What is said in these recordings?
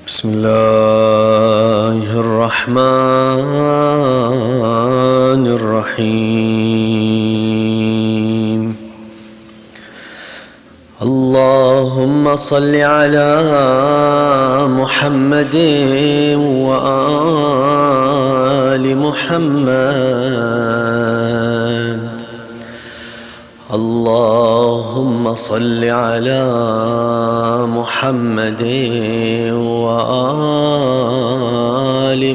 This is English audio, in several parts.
بسم الله الرحمن الرحيم. اللهم صل على محمد وآل محمد. اللهم صل على محمد وآل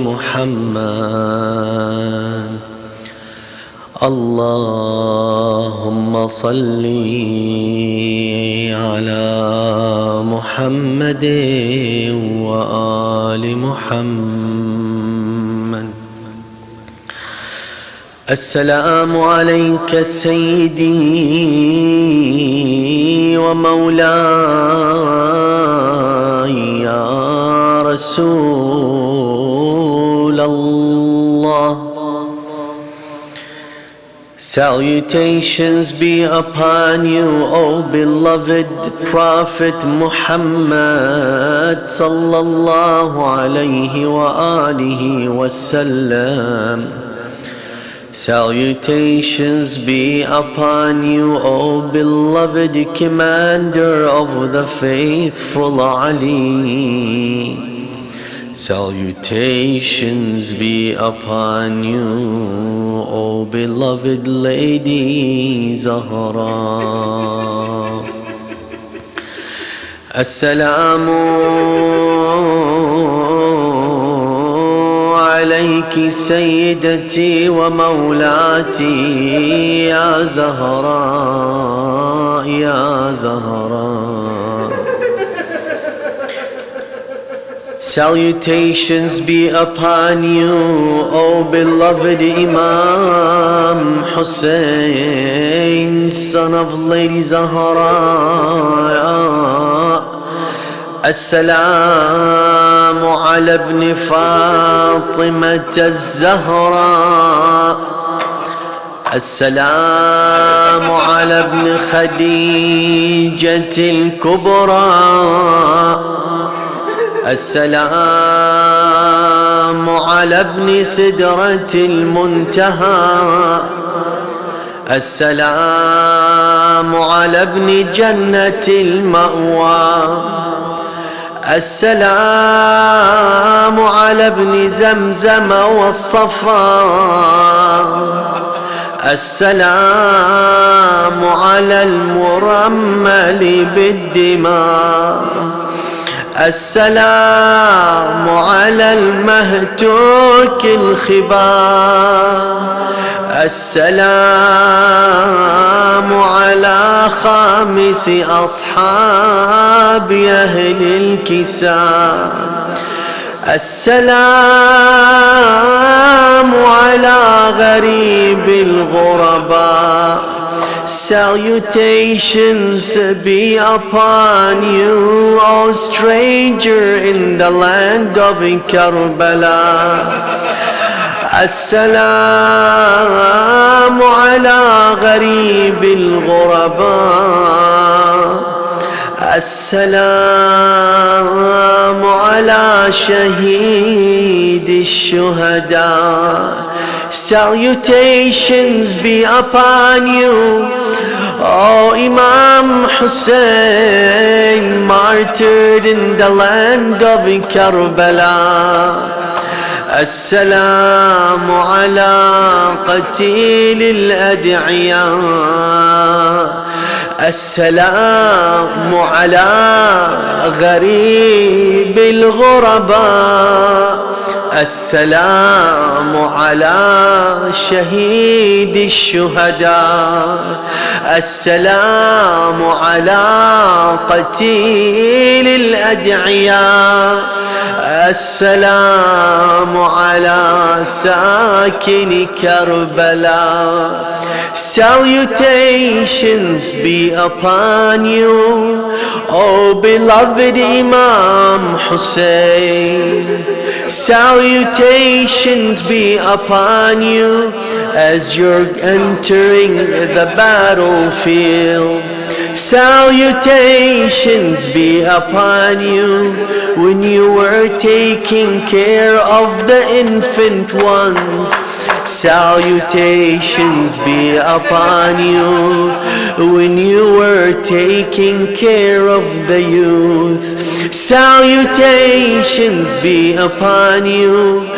محمد. اللهم صل على محمد وآل محمد. السلام عليك سيدي ومولاي يا رسول الله. Salutations be upon you, O beloved Prophet Muhammad sallallahu alayhi wa alihi wasallam. Salutations be upon you, O beloved Commander of the Faithful Ali. Salutations be upon you, O beloved Lady Zahra. Assalamu عليك سيدتي ومولاتي يا زهراء يا زهراء. Salutations be upon you, O beloved Imam Hussein, son of Lady Zahra. السلام على ابن فاطمة الزهراء. السلام على ابن خديجة الكبرى. السلام على ابن سدرة المنتهى. السلام على ابن جنة المأوى. السلام على ابن زمزم والصفا. السلام على المرمل بالدماء. السلام على المهتوك الخباء. السلام على خامس أصحاب أهل الكساء. السلام على غريب الغرباء. Salutations be upon you, O stranger in the land of Karbala. السلام على غريب الغرباء. السلام على شهيد الشهداء. Salutations be upon you, O Imam Hussein, martyred in the land of Karbala. السلام على قتيل الأدعياء. السلام على غريب الغرباء. السلام على شهيد الشهداء. السلام على قتيل الأدعياء. السلام على ساكن كربلاء. Salutations be upon you, O beloved Imam Hussein. Salutations be upon you as you're entering the battlefield. Salutations be upon you when you were taking care of the infant ones. Salutations be upon you when you were taking care of the youth. Salutations be upon you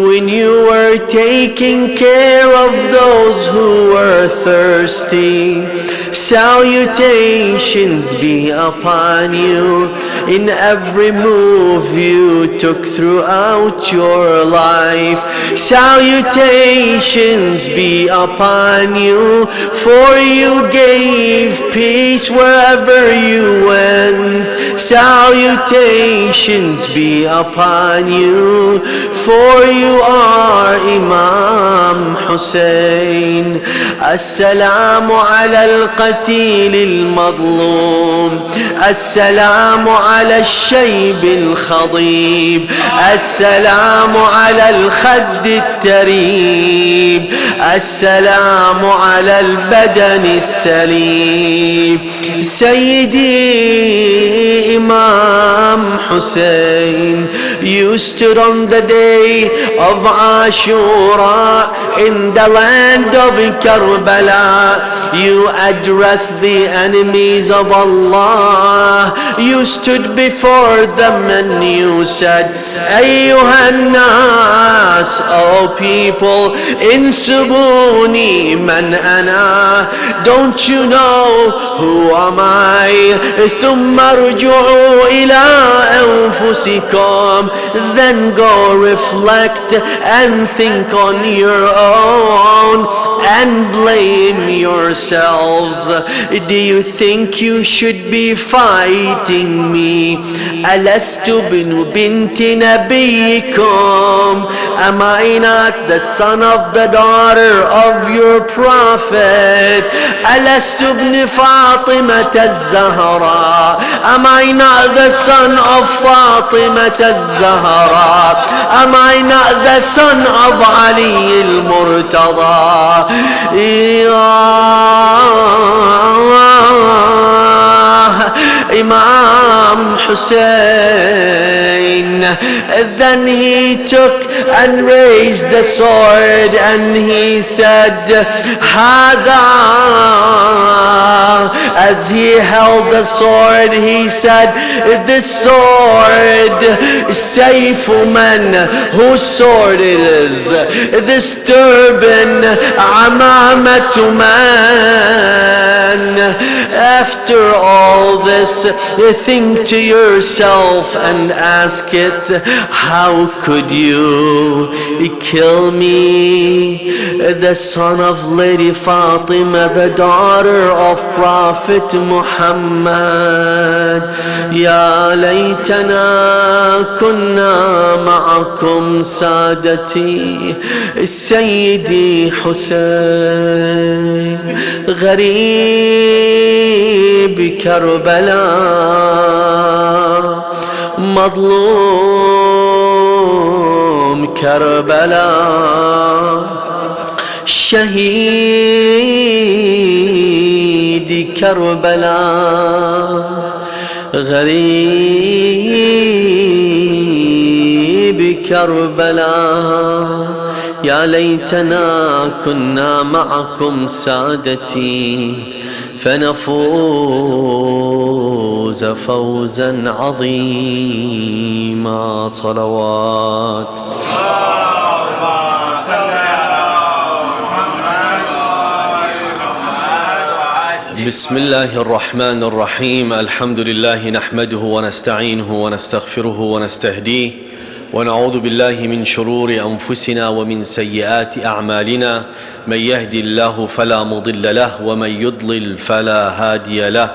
when you were taking care of those who were thirsty. Salutations be upon you in every move you took throughout your life. Salutations be upon you, for you gave peace wherever you went. Salutations be upon you, for you are Imam Hussein. Assalamu ala al-qatil al-madlum. Assalamu ala al-shayb al-khadib. Assalamu ala al-khadd al-tarib. Assalamu ala al-badan al-salim. Sayyidi Imam Hussein, you stood on the day of Ashura in the land of Karbala. You addressed the enemies of Allah. You stood before them and you said, Ayyuhan nas, O people, insubuni man ana. Don't you know who am I? ثم ارجعوا إلى أنفسكم. Then go reflect and think on your own and blame yourselves. Do you think you should be fighting me? ألست بن بنت نبيكم? Am I not the son of the daughter of your prophet? ألست بن فاطمة الزهراء? Am I not the son of Fatimah الزهراء? Am I not the son of Ali al-Murtada? Imam Hussein. Then he took and raised the sword and he said, Hada. As he held the sword, he said, this sword, Sayfu man, whose sword it is. This turban, Amamatu man. After all this, think to yourself and ask it, how could you kill me, the son of Lady Fatima, the daughter of Prophet Muhammad? Ya laytana kunna ma'akum sadati Sayyidi Hussein. Gharib Karbala, Madlum Karbala, Shaheed Karbala, Gharib Karbala. يا ليتنا كنا معكم سادتي فنفوز فوزا عظيما. صلوات. بسم الله الرحمن الرحيم. الحمد لله نحمده ونستعينه ونستغفره ونستهديه ونعوذ بالله من شرور أنفسنا ومن سيئات أعمالنا. من يهدي الله فلا مضل له ومن يضلل فلا هادي له.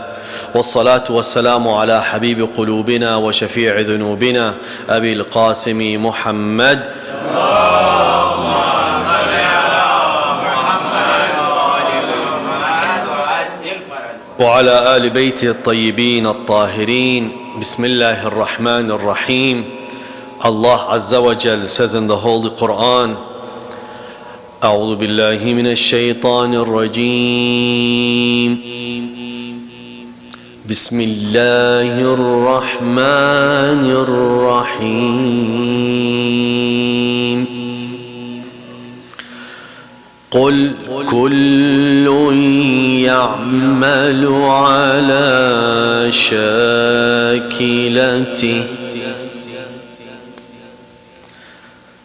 والصلاة والسلام على حبيب قلوبنا وشفيع ذنوبنا أبي القاسم محمد وعلى آل بيته الطيبين الطاهرين. بسم الله الرحمن الرحيم. Allah Azza wa Jal says in the Holy Quran, أعوذ بالله من الشيطان الرجيم بسم الله الرحمن الرحيم قل كل يعمل على شاكلته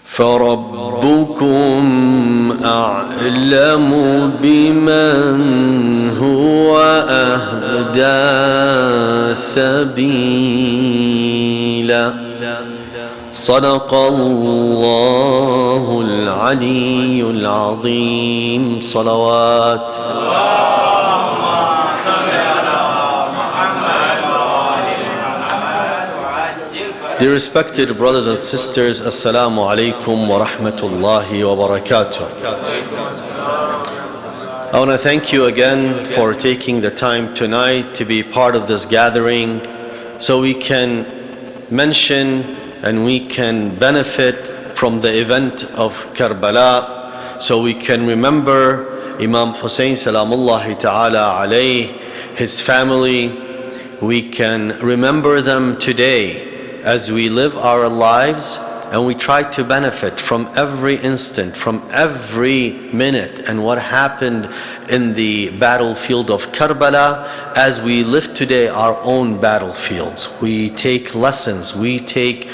فربكم أعلم بمن هو أهدى سبيلا صدق الله العلي العظيم صلوات Dear respected brothers and sisters, Assalamu alaikum wa rahmatullahi wa barakatuh. I want to thank you again for taking the time tonight to be part of this gathering so we can mention and we can benefit from the event of Karbala, so we can remember Imam Hussein salamullahi ta'ala alayh, his family. We can remember them today as we live our lives, and we try to benefit from every instant, from every minute, and what happened in the battlefield of Karbala as we live today our own battlefields. We take lessons, we take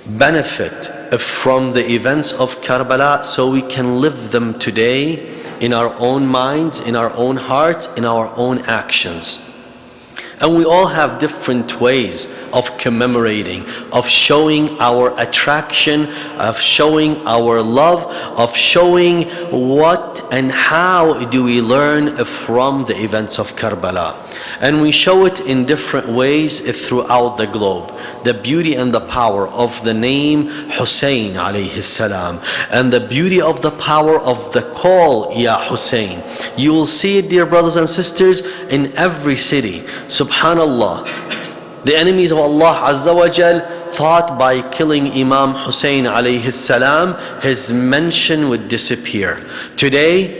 benefit from the events of Karbala so we can live them today in our own minds, in our own hearts, in our own actions. And we all have different ways of commemorating, of showing our attraction, of showing our love, of showing what and how do we learn from the events of Karbala. And we show it in different ways throughout the globe. The beauty and the power of the name Hussein alayhi salam, and the beauty of the power of the call Ya Hussein. You will see it, dear brothers and sisters, in every city. Subhanallah, the enemies of Allah Azza wa Jal thought by killing Imam Hussein alayhi salam, his mention would disappear. Today,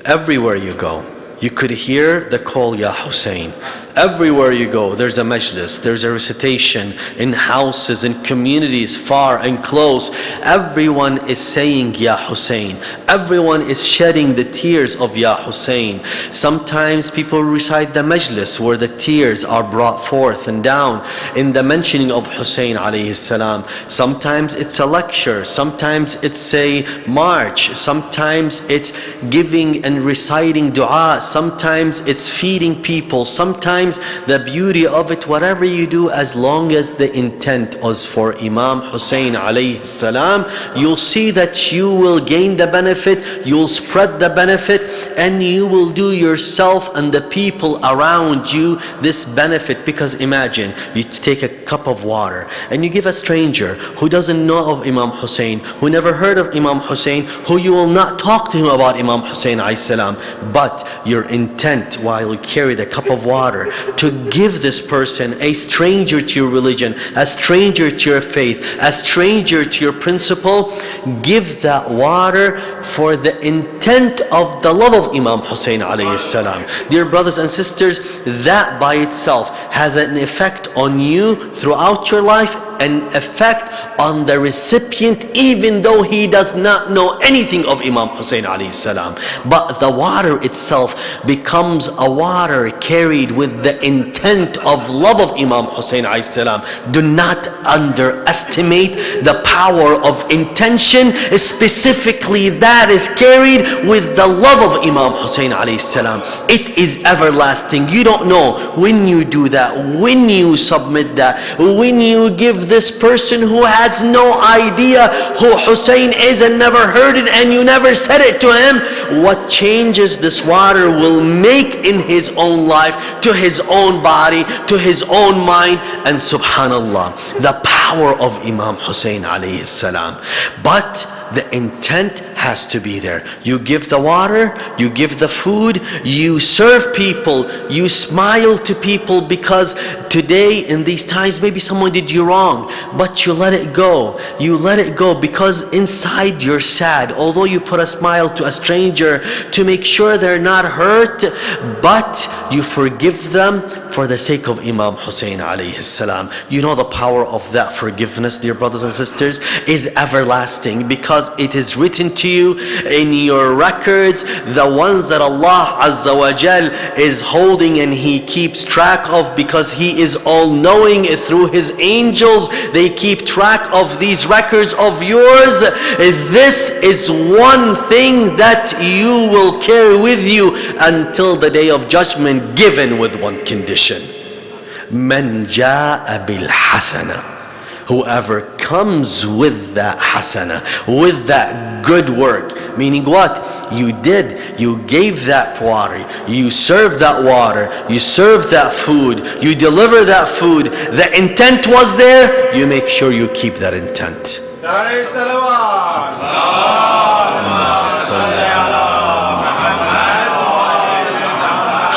everywhere you go, you could hear the call Ya Hussein. Everywhere you go, there's a majlis, there's a recitation in houses, in communities, far and close. Everyone is saying Ya Hussein. Everyone is shedding the tears of Ya Hussein. Sometimes people recite the majlis where the tears are brought forth and down in the mentioning of Hussein alayhi salam. Sometimes it's a lecture, sometimes it's a march, sometimes it's giving and reciting dua, sometimes it's feeding people, sometimes the beauty of it, whatever you do, as long as the intent is for Imam Hussein alayhi salam, you'll see that you will gain the benefit, you'll spread the benefit, and you will do yourself and the people around you this benefit. Because imagine, you take a cup of water and you give a stranger who doesn't know of Imam Hussein, who never heard of Imam Hussein, who you will not talk to him about Imam Hussein alayhi salam, but your intent while you carry the cup of water to give this person, a stranger to your religion, a stranger to your faith, a stranger to your principle, give that water for the intent of the love of Imam Hussein alayhi salam. Dear brothers and sisters, that by itself has an effect on you throughout your life, an effect on the recipient, even though he does not know anything of Imam Hussein alayhi salam. But the water itself becomes a water carried with the intent of love of Imam Hussein alayhi salam. Do not underestimate the power of intention, specifically that is carried with the love of Imam Hussein alayhi salam. It is everlasting. You don't know when you do that, when you submit that, when you give this person who has no idea who Hussein is and never heard it, and you never said it to him, what changes this water will make in his own life, to his own body, to his own mind. And subhanallah, the power of Imam Hussein alayhi salam. But the intent has to be there. You give the water, you give the food, you serve people, you smile to people, because today in these times maybe someone did you wrong, but you let it go. You let it go because inside you're sad. Although you put a smile to a stranger to make sure they're not hurt, but you forgive them for the sake of Imam Hussein alayhi salam. You know the power of that forgiveness, dear brothers and sisters, is everlasting, because it is written to you in your records, the ones that Allah Azza wa Jal is holding and He keeps track of, because He is all-knowing through His angels. They keep track of these records of yours. This is one thing that you will carry with you until the day of judgment, given with one condition. Man jaa bil hasana. Whoever comes with that hasana, with that good work, meaning what? You gave that water, you served that water, you served that food, you deliver that food, the intent was there, you make sure you keep that intent.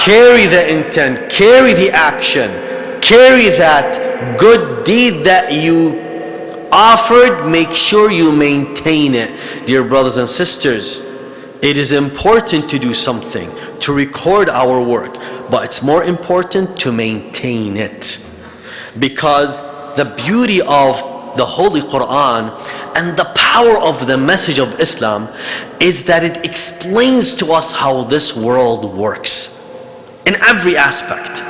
Carry the intent, carry the action, carry that good deed that you offered, make sure you maintain it. Dear brothers and sisters, it is important to do something, to record our work, but it's more important to maintain it. Because the beauty of the Holy Quran and the power of the message of Islam is that it explains to us how this world works in every aspect.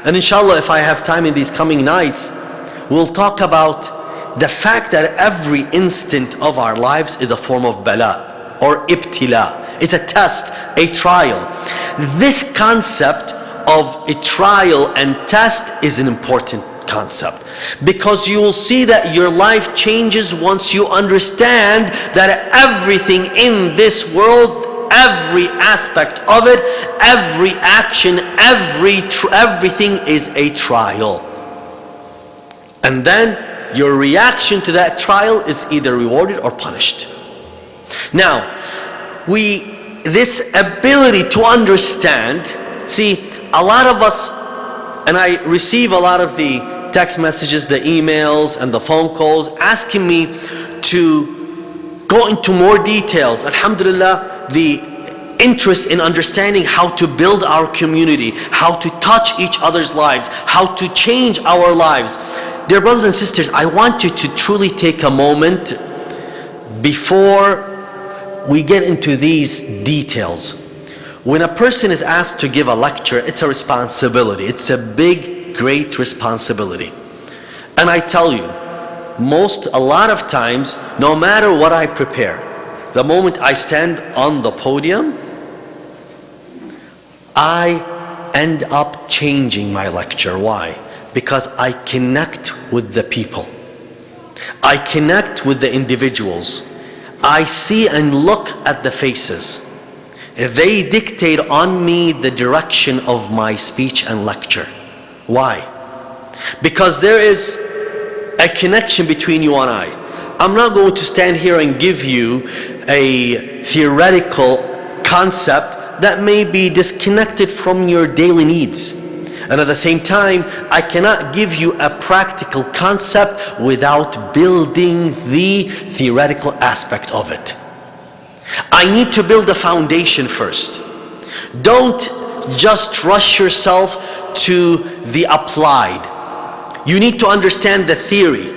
And inshallah, if I have time in these coming nights, we'll talk about the fact that every instant of our lives is a form of bala or ibtila. It's a test, a trial. This concept of a trial and test is an important concept, because you will see that your life changes once you understand that everything in this world, every aspect of it, every action, everything is a trial. And then your reaction to that trial is either rewarded or punished. Now, this ability to understand, see, a lot of us, and I receive a lot of the text messages, the emails, and the phone calls asking me to go into more details. Alhamdulillah, the interest in understanding how to build our community, how to touch each other's lives, how to change our lives. Dear brothers and sisters, I want you to truly take a moment before we get into these details. When a person is asked to give a lecture, it's a responsibility. It's a big, great responsibility. And I tell you, a lot of times, no matter what I prepare, the moment I stand on the podium, I end up changing my lecture. Why? Because I connect with the people. I connect with the individuals. I see and look at the faces. They dictate on me the direction of my speech and lecture. Why? Because there is a connection between you and I. I'm not going to stand here and give you a theoretical concept that may be disconnected from your daily needs. And at the same time, I cannot give you a practical concept without building the theoretical aspect of it. I need to build a foundation first. Don't just rush yourself to the applied. You need to understand the theory.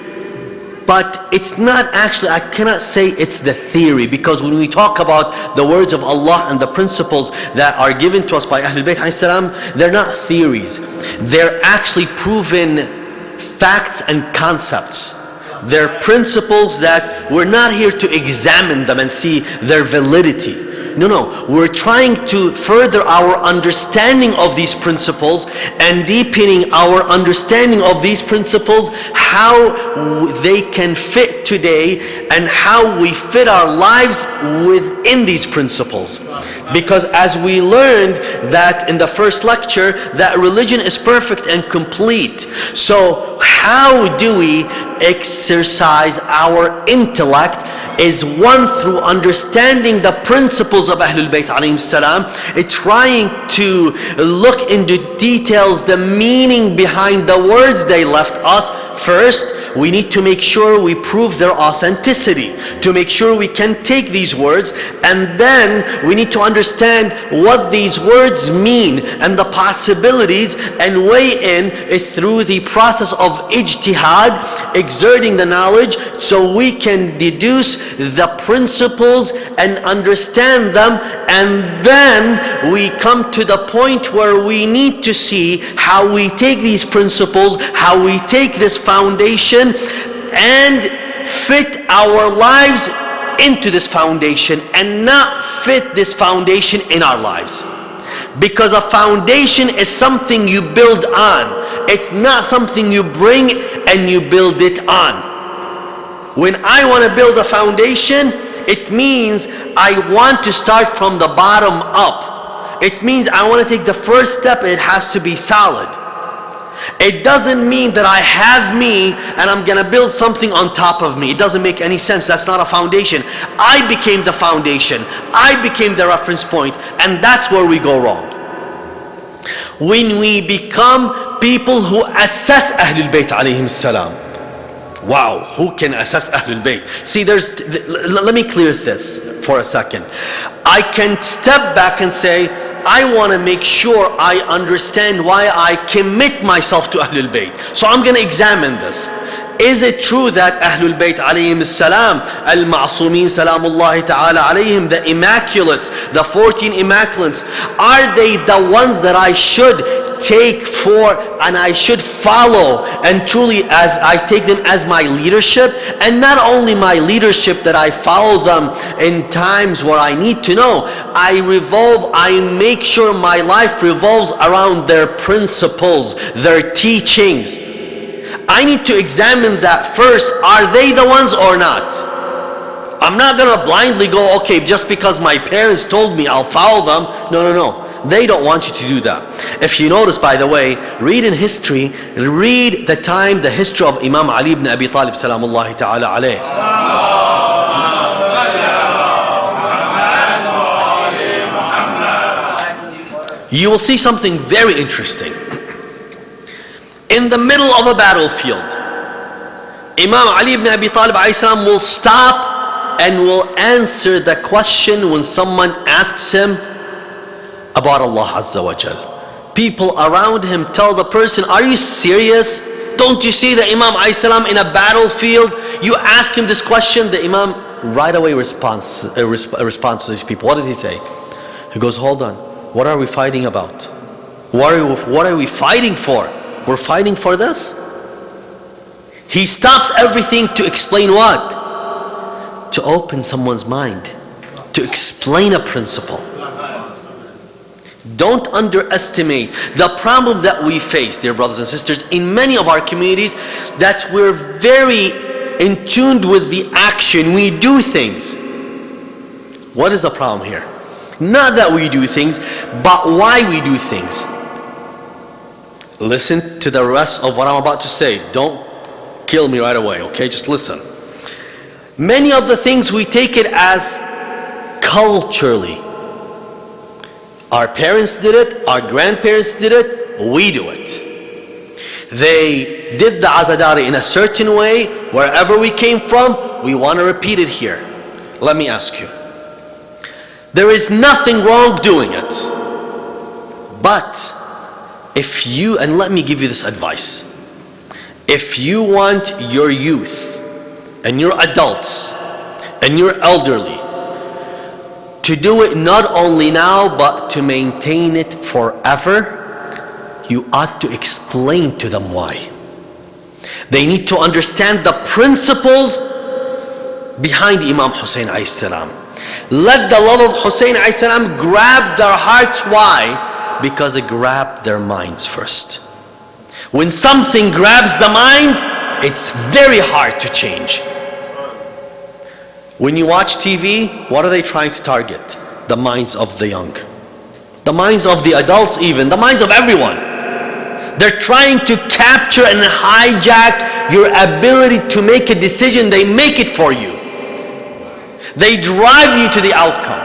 But it's not actually, I cannot say it's the theory, because when we talk about the words of Allah and the principles that are given to us by Ahlul Bayt alayhi salam, they're not theories. They're actually proven facts and concepts. They're principles that we're not here to examine them and see their validity. No, we're trying to further our understanding of these principles and deepening our understanding of these principles, how they can fit today and how we fit our lives within these principles. Because as we learned that in the first lecture, that religion is perfect and complete. So how do we exercise our intellect is one, through understanding the principles of Ahlul Bayt alayhim salam, trying to look into details, the meaning behind the words they left us. First, we need to make sure we prove their authenticity, to make sure we can take these words, and then we need to understand what these words mean and the possibilities, and weigh in through the process of ijtihad, exerting the knowledge, so we can deduce the principles and understand them. And then we come to the point where we need to see how we take these principles, how we take this foundation and fit our lives into this foundation, and not fit this foundation in our lives. Because a foundation is something you build on. It's not something you bring and you build it on. When I want to build a foundation, it means I want to start from the bottom up. It means I want to take the first step, it has to be solid. It doesn't mean that I have me and I'm going to build something on top of me. It doesn't make any sense. That's not a foundation. I became the foundation. I became the reference point, and that's where we go wrong. When we become people who assess Ahlul Bayt alayhim salam. Wow, who can assess Ahlul Bayt? See, let me clear this for a second. I can step back and say, I want to make sure I understand why I commit myself to Ahlul Bayt. So I'm going to examine this. Is it true that Ahlul Bayt alayhim salam, al-ma'sumin salamullahi ta'ala alayhim, the immaculates, the 14 immaculates, are they the ones that I should take for and I should follow, and truly as I take them as my leadership? And not only my leadership, that I follow them in times where I need to know. I make sure my life revolves around their principles, their teachings. I need to examine that first. Are they the ones or not? I'm not going to blindly go, okay, just because my parents told me I'll follow them. No. They don't want you to do that. If you notice, by the way, read in history, read the history of Imam Ali ibn Abi Talib salamullahi ta'ala alayh. You will see something very interesting. In the middle of a battlefield, Imam Ali ibn Abi Talib alayhi salam will stop and will answer the question when someone asks him about Allah Azza wa Jal. People around him tell the person, are you serious? Don't you see the Imam alayhi salam in a battlefield? You ask him this question, the Imam right away responds to these people. What does he say? He goes, hold on, what are we fighting about? What are we fighting for? We're fighting for this? He stops everything to explain what? To open someone's mind, to explain a principle. Don't underestimate the problem that we face, dear brothers and sisters, in many of our communities, that we're very in tune with the action. We do things. What is the problem here? Not that we do things, but why we do things. Listen to the rest of what I'm about to say. Don't kill me right away, okay? Just listen. Many of the things we take it as culturally. Our parents did it, our grandparents did it, we do it. They did the azadari in a certain way. Wherever we came from, we want to repeat it here. Let me ask you. There is nothing wrong doing it. But if you, and let me give you this advice. If you want your youth and your adults and your elderly to do it not only now but to maintain it forever, you ought to explain to them why. They need to understand the principles behind Imam Hussein alayhi salam. Let the love of Hussein alayhi salam grab their hearts. Why? Because it grabbed their minds first. When something grabs the mind, it's very hard to change. When you watch TV, what are they trying to target? The minds of the young. The minds of the adults even. The minds of everyone. They're trying to capture and hijack your ability to make a decision. They make it for you. They drive you to the outcome.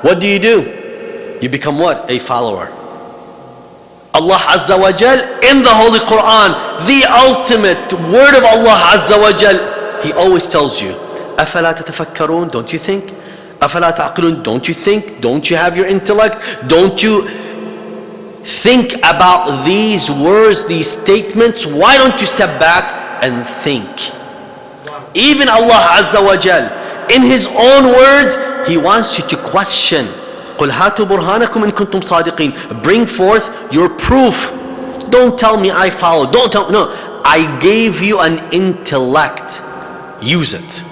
What do? You become what? A follower. Allah Azza wa Jal in the Holy Quran, the ultimate word of Allah Azza wa Jal, He always tells you, أَفَلَا تَتَفَكَّرُونَ? Don't you think? أَفَلَا تَعْقِلُونَ? Don't you think? Don't you have your intellect? Don't you think about these words, these statements? Why don't you step back and think? Even Allah Azza wa Jal, in His own words, He wants you to question. قُلْ هَاتُوا بُرْهَانَكُمْ إِن كُنْتُمْ صَادِقِينَ. Bring forth your proof. Don't tell me I follow. Don't tell me. No, I gave you an intellect. Use it.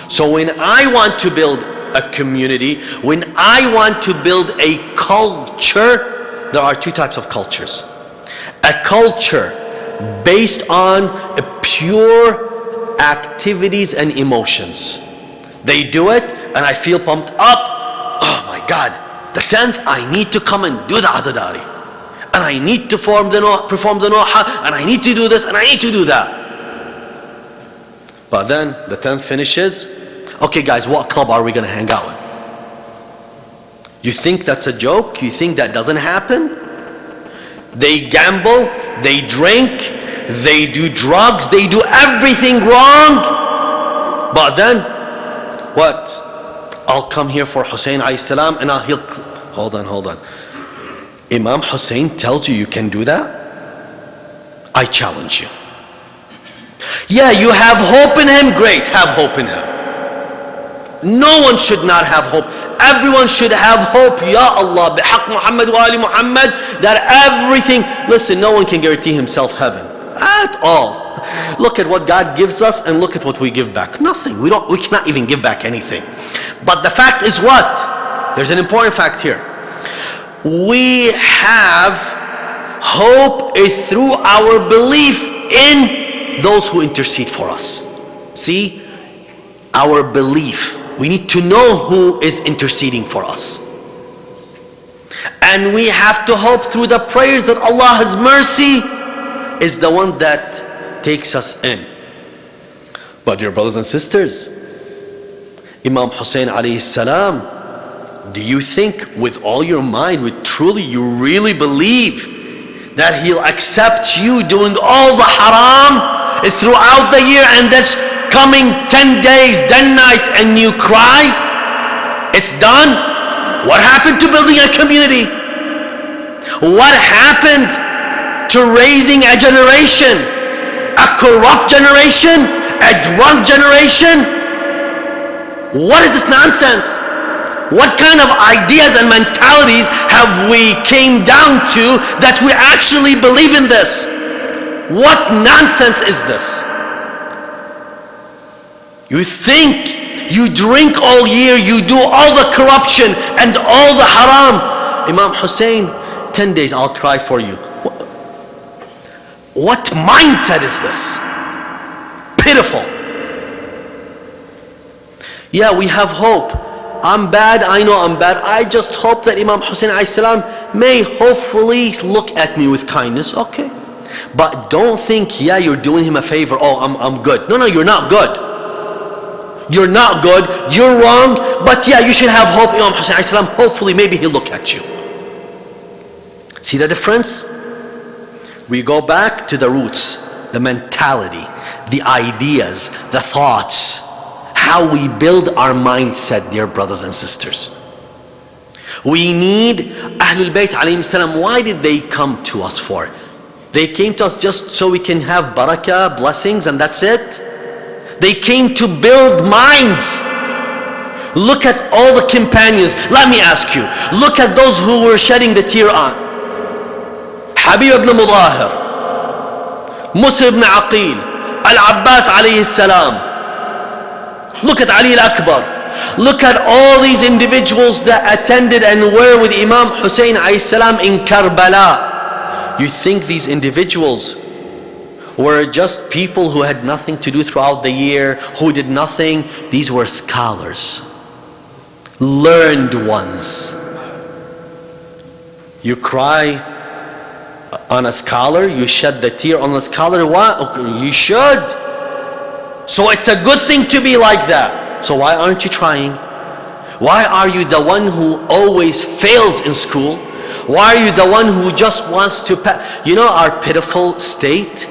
So when I want to build a community, when I want to build a culture, there are two types of cultures. A culture based on pure activities and emotions. They do it and I feel pumped up. Oh my God, the 10th I need to come and do the Azadari. And I need to perform the Noha, and I need to do this, and I need to do that. But then the 10th finishes. Okay guys, what club are we going to hang out with? You think that's a joke? You think that doesn't happen? They gamble, they drink, they do drugs, they do everything wrong. But then, what? I'll come here for Hussein alayhi salam and he'll... Hold on. Imam Hussein tells you can do that? I challenge you. Yeah, you have hope in him, great, have hope in him. No one should not have hope. Everyone should have hope. Ya Allah, bihaq Muhammad wa ali Muhammad, that everything... Listen, no one can guarantee himself heaven at all. Look at what God gives us and look at what we give back. Nothing. We cannot even give back anything. But the fact is what? There's an important fact here. We have hope through our belief in those who intercede for us. See? Our belief. We need to know who is interceding for us. And we have to hope through the prayers that Allah's mercy is the one that takes us in. But dear brothers and sisters, Imam Hussein alayhi salam, do you think with all your mind, you really believe that he'll accept you doing all the haram throughout the year and that's coming 10 days, 10 nights and you cry? It's done? What happened to building a community? What happened to raising a generation? A corrupt generation? A drunk generation? What is this nonsense? What kind of ideas and mentalities have we came down to that we actually believe in this? What nonsense is this? You think you drink all year, you do all the corruption and all the haram. Imam Hussein, 10 days I'll cry for you. What mindset is this? Pitiful. Yeah, we have hope. I'm bad, I know I'm bad. I just hope that Imam Hussein alayhi salam may hopefully look at me with kindness. Okay. But don't think, yeah, you're doing him a favor. Oh, I'm good. No, you're not good. You're not good. You're wrong. But yeah, you should have hope. Imam Hussein alayhi salam, hopefully maybe he'll look at you. See the difference? We go back to the roots, the mentality, the ideas, the thoughts, how we build our mindset, dear brothers and sisters. We need Ahlul Bayt alayhim salam. Why did they come to us for? They came to us just so we can have barakah, blessings, and that's it? They came to build minds. Look at all the companions. Let me ask you, look at those who were shedding the tear on. Habib ibn Mudahir, Musa ibn Aqil, Al-Abbas alayhi salam. Look at Ali al-Akbar. Look at all these individuals that attended and were with Imam Hussein alayhi salam in Karbala. You think these individuals were just people who had nothing to do throughout the year, who did nothing? These were scholars, learned ones. You cry on a scholar, you shed the tear on a scholar. Why? Okay, you should. So it's a good thing to be like that. So why aren't you trying? Why are you the one who always fails in school? Why are you the one who just wants to pass? You know our pitiful state?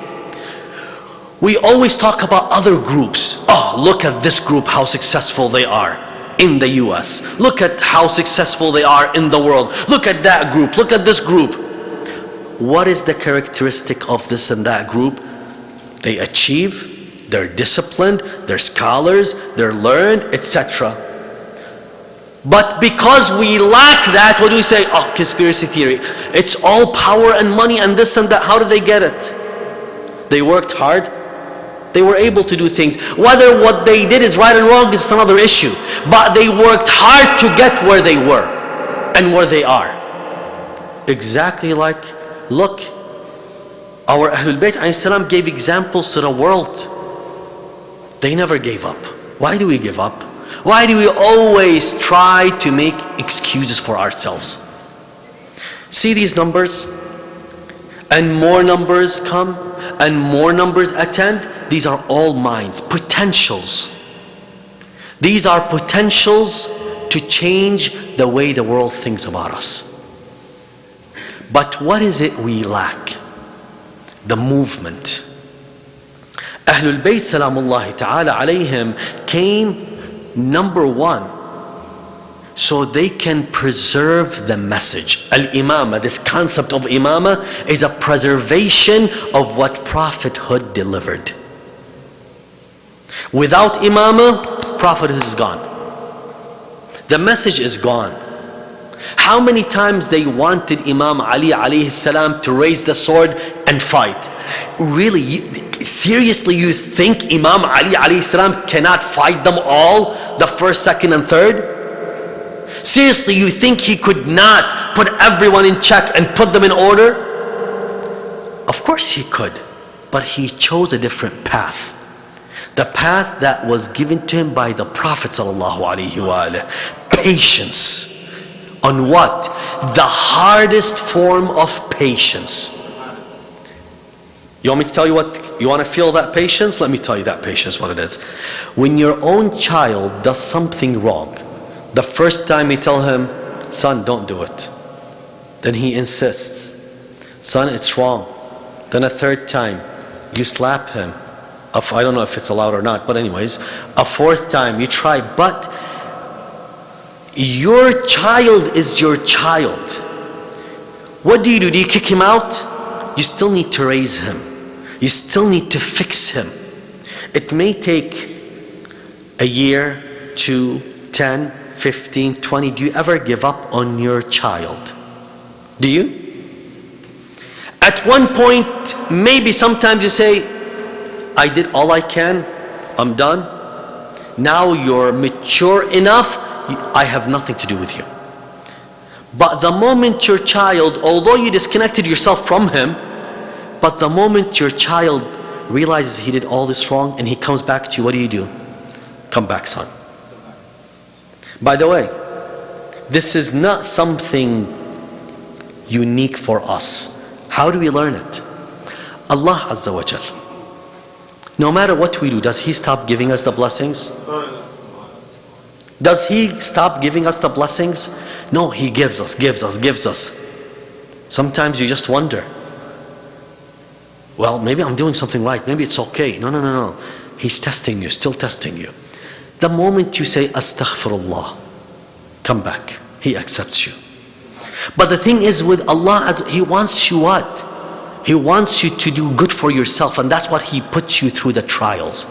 We always talk about other groups. Oh, look at this group, how successful they are in the US. Look at how successful they are in the world. Look at that group, look at this group. What is the characteristic of this and that group? They achieve, they're disciplined, they're scholars, they're learned, etc. But because we lack that, what do we say? Oh, conspiracy theory. It's all power and money and this and that. How did they get it? They worked hard. They were able to do things. Whether what they did is right and wrong is another issue. But they worked hard to get where they were and where they are. Exactly like, look, our Ahlul Bayt alayhi salam gave examples to the world. They never gave up. Why do we give up? Why do we always try to make excuses for ourselves? See these numbers? And more numbers come, and more numbers attend. These are all minds, potentials. These are potentials to change the way the world thinks about us. But what is it we lack? The movement. Ahlul Bayt salamullahi ta'ala alayhim came number one, so they can preserve the message. Al-imama, this concept of imama is a preservation of what prophethood delivered. Without imama, prophethood is gone. The message is gone. How many times they wanted Imam Ali alayhi salam to raise the sword and fight? Really, seriously, you think Imam Ali alayhi salam cannot fight them all, the first, second and third? Seriously, you think he could not put everyone in check and put them in order? Of course he could, but he chose a different path. The path that was given to him by the Prophet sallallahu alaihi wasallam. Patience. On what? The hardest form of patience. You want me to tell you what, you want to feel that patience? Let me tell you that patience, what it is. When your own child does something wrong, the first time you tell him, son, don't do it. Then he insists, son, it's wrong. Then a third time, you slap him. I don't know if it's allowed or not, but anyways, a fourth time you try, but your child is your child. What do? Do you kick him out? You still need to raise him. You still need to fix him. It may take a year, 2, 10, 15, 20. Do you ever give up on your child? Do you? At one point, maybe sometimes you say, I did all I can, I'm done. Now you're mature enough, I have nothing to do with you. But the moment your child, although you disconnected yourself from him, but the moment your child realizes he did all this wrong and he comes back to you, what do? Come back, son. By the way, this is not something unique for us. How do we learn it? Allah Azza wa Jal, no matter what we do, does He stop giving us the blessings? Does He stop giving us the blessings? No, He gives us. Sometimes you just wonder, well, maybe I'm doing something right, maybe it's okay. No. He's testing you, still testing you. The moment you say, Astaghfirullah, come back, He accepts you. But the thing is with Allah, He wants you what? He wants you to do good for yourself, and that's what He puts you through the trials.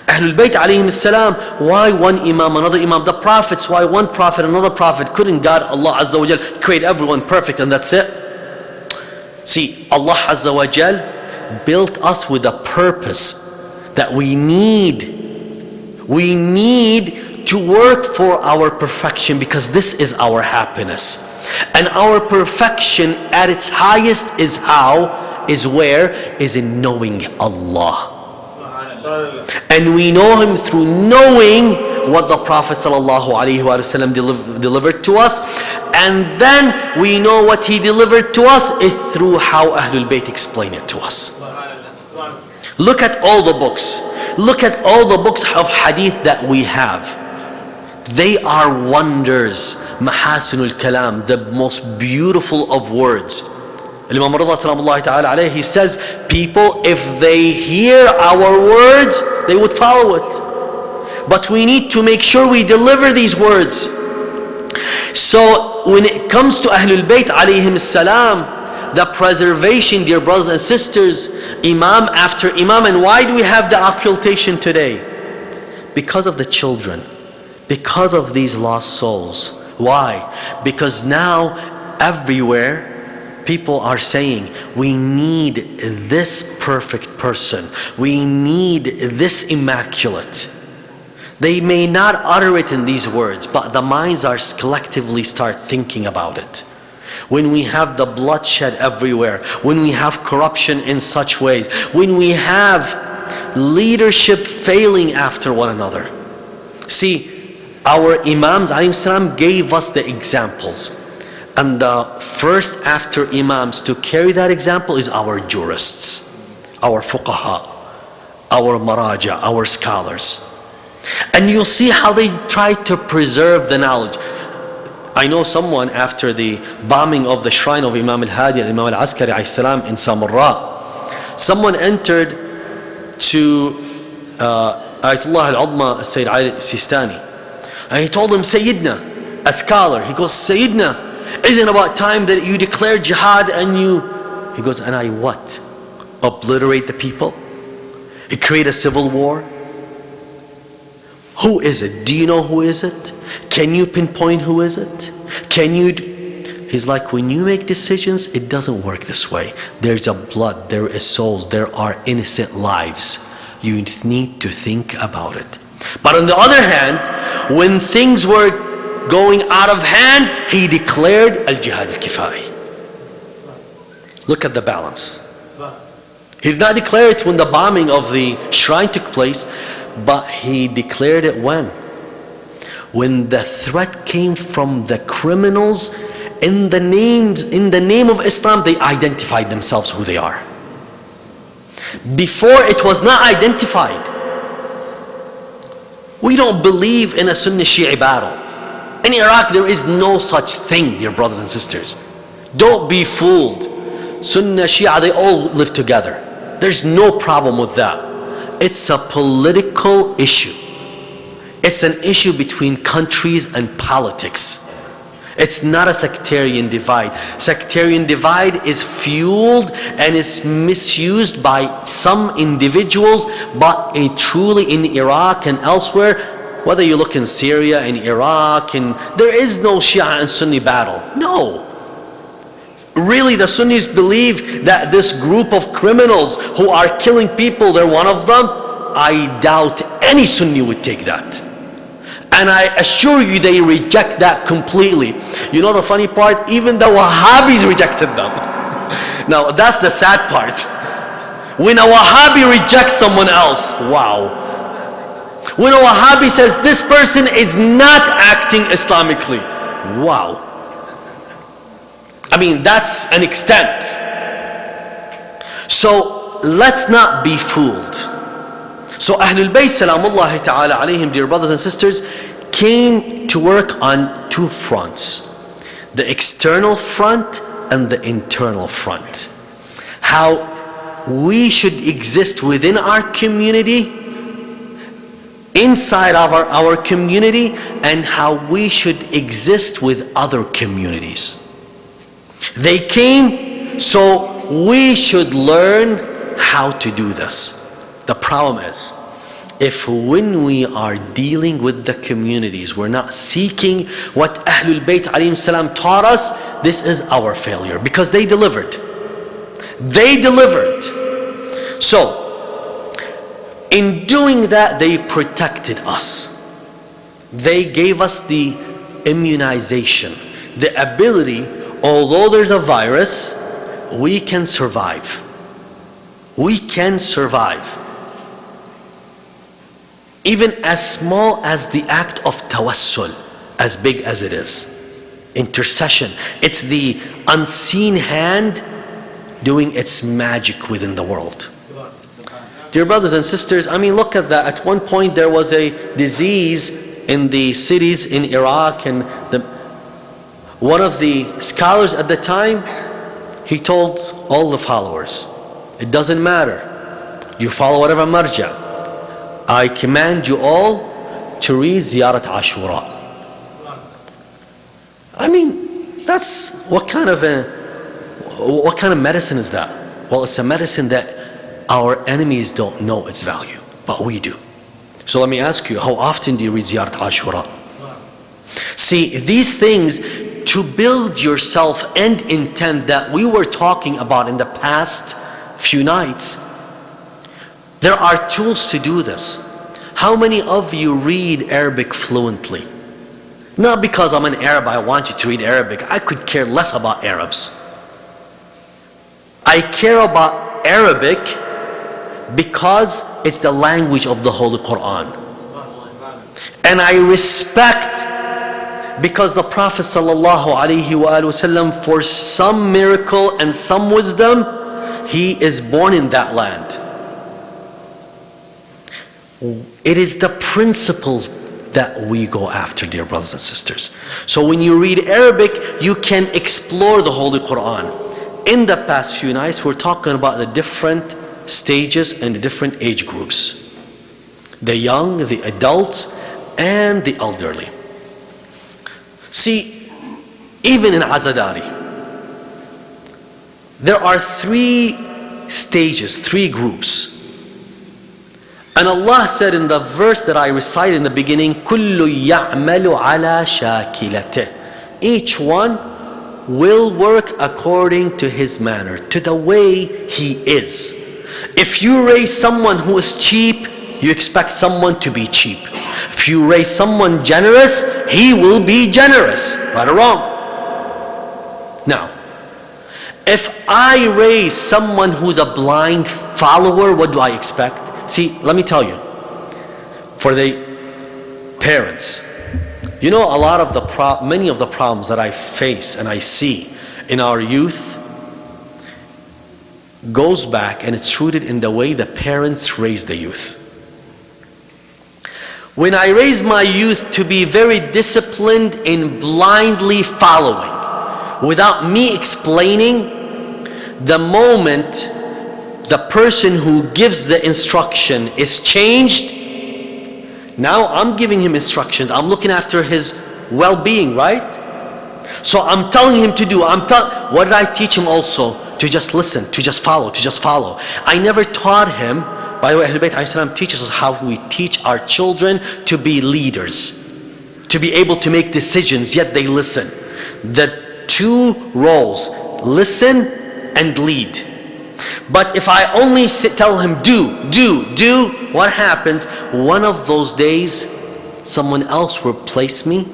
Ahlul Bayt alayhim salam, why one imam, another imam? The prophets, why one prophet, another prophet? Couldn't God, Allah Azza wa Jal, create everyone perfect and that's it? See, Allah Azza wa Jal built us with a purpose that we need to work for our perfection, because this is our happiness. And our perfection at its highest is how? Is where? Is in knowing Allah. And we know Him through knowing what the Prophet ﷺ delivered to us, and then we know what he delivered to us is through how Ahlul Bayt explain it to us. Look at all the books. Look at all the books of hadith that we have. They are wonders. Mahasinul Kalam, the most beautiful of words. Imam Rida salamullahi ta'ala alayhi, he says, people, if they hear our words, they would follow it. But we need to make sure we deliver these words. So when it comes to Ahlul Bayt alayhim salam, the preservation, dear brothers and sisters, Imam after Imam. And why do we have the occultation today? Because of the children. Because of these lost souls. Why? Because now everywhere people are saying, we need this perfect person. We need this immaculate. They may not utter it in these words, but the minds are collectively start thinking about it. When we have the bloodshed everywhere, when we have corruption in such ways, when we have leadership failing after one another. See, our Imams ﷺ gave us the examples. And the first after Imams to carry that example is our jurists, our fuqaha, our maraja, our scholars. And you'll see how they try to preserve the knowledge. I know someone after the bombing of the shrine of Imam al-Hadi, Imam al-Askari ﷺ in Samarra, someone entered to Ayatollah al-Udma Sayyid Ali Sistani. And he told him, Sayyidina, a scholar, he goes, Sayyidina, isn't it about time that you declare jihad and you... He goes, and I what? Obliterate the people? Create a civil war? Who is it? Do you know who is it? Can you pinpoint who is it? Can you... He's like, when you make decisions, it doesn't work this way. There's a blood, there is souls, there are innocent lives. You need to think about it. But on the other hand, when things were going out of hand, he declared al-jihad al-kifai. Look at the balance. He did not declare it when the bombing of the shrine took place, but he declared it when? When the threat came from the criminals, in the name of Islam, they identified themselves who they are. Before, it was not identified. We don't believe in a Sunni Shi'i battle. In Iraq, there is no such thing, dear brothers and sisters. Don't be fooled. Sunni Shia, they all live together. There's no problem with that. It's a political issue. It's an issue between countries and politics. It's not a sectarian divide. Sectarian divide is fueled and is misused by some individuals, but truly in Iraq and elsewhere, whether you look in Syria, in Iraq, there is no Shia and Sunni battle. No. Really, the Sunnis believe that this group of criminals who are killing people, they're one of them. I doubt any Sunni would take that. And I assure you they reject that completely. You know the funny part? Even the Wahhabis rejected them. Now that's the sad part. When a Wahhabi rejects someone else, wow. When a Wahhabi says this person is not acting Islamically, wow. I mean, that's an extent. So let's not be fooled. So Ahlul Bayt salamullahi ta'ala alayhim, dear brothers and sisters, came to work on two fronts. The external front and the internal front. How we should exist within our community, inside of our community, and how we should exist with other communities. They came so we should learn how to do this. The problem is, if when we are dealing with the communities, we're not seeking what Ahlul Bayt alayhim salam taught us, this is our failure, because they delivered. They delivered. So, in doing that, they protected us. They gave us the immunization, the ability, although there's a virus, we can survive. We can survive. Even as small as the act of tawassul, as big as it is. Intercession. It's the unseen hand doing its magic within the world. Dear brothers and sisters, I mean, look at that. At one point there was a disease in the cities in Iraq, and one of the scholars at the time, he told all the followers, it doesn't matter. You follow whatever marja. I command you all to read Ziyarat Ashura. I mean, that's what kind of medicine is that? Well, it's a medicine that our enemies don't know its value, but we do. So let me ask you, how often do you read Ziyarat Ashura? See, these things to build yourself and intent that we were talking about in the past few nights, there are tools to do this. How many of you read Arabic fluently? Not because I'm an Arab, I want you to read Arabic. I could care less about Arabs. I care about Arabic because it's the language of the Holy Quran. And I respect because the Prophet ﷺ, for some miracle and some wisdom, he is born in that land. It is the principles that we go after, dear brothers and sisters. So when you read Arabic, you can explore the Holy Quran. In the past few nights, we're talking about the different stages and the different age groups. The young, the adults, and the elderly. See, even in Azadari, there are 3 stages, 3 groups. And Allah said in the verse that I recited in the beginning, كُلُّ يَعْمَلُ عَلَى شَاكِلَتِهِ. Each one will work according to his manner, to the way he is. If you raise someone who is cheap, you expect someone to be cheap. If you raise someone generous, he will be generous. Right or wrong? Now, if I raise someone who's a blind follower, what do I expect? See, let me tell you, for the parents, you know, a lot of many of the problems that I face and I see in our youth goes back, and it's rooted in the way the parents raise the youth. When I raise my youth to be very disciplined in blindly following, without me explaining, the moment the person who gives the instruction is changed, now I'm giving him instructions. I'm looking after his well-being, right? So I'm telling him to do. What did I teach him also? To just listen, to just follow, to just follow. I never taught him. By the way, Ahlul Bayt ﷺ teaches us how we teach our children to be leaders, to be able to make decisions, yet they listen. The 2 roles, listen and lead. But if I only tell him do, what happens? One of those days, someone else will replace me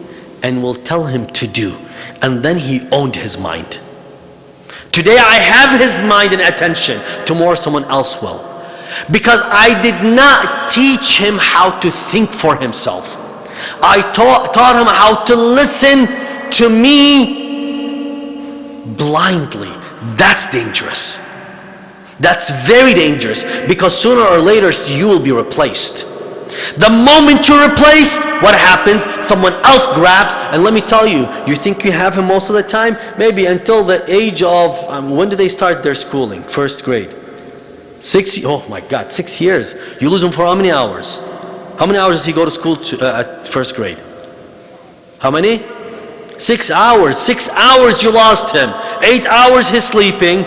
and will tell him to do. And then he owned his mind. Today I have his mind and attention. Tomorrow someone else will. Because I did not teach him how to think for himself. I taught him how to listen to me blindly. That's dangerous. That's very dangerous, because sooner or later you will be replaced. The moment you're replaced, what happens? Someone else grabs, and let me tell you, you think you have him most of the time? Maybe until the age of, when do they start their schooling? First grade. 6, oh my God, 6 years. You lose him for how many hours? How many hours does he go to school at first grade? How many? 6 hours. 6 hours you lost him. 8 hours he's sleeping.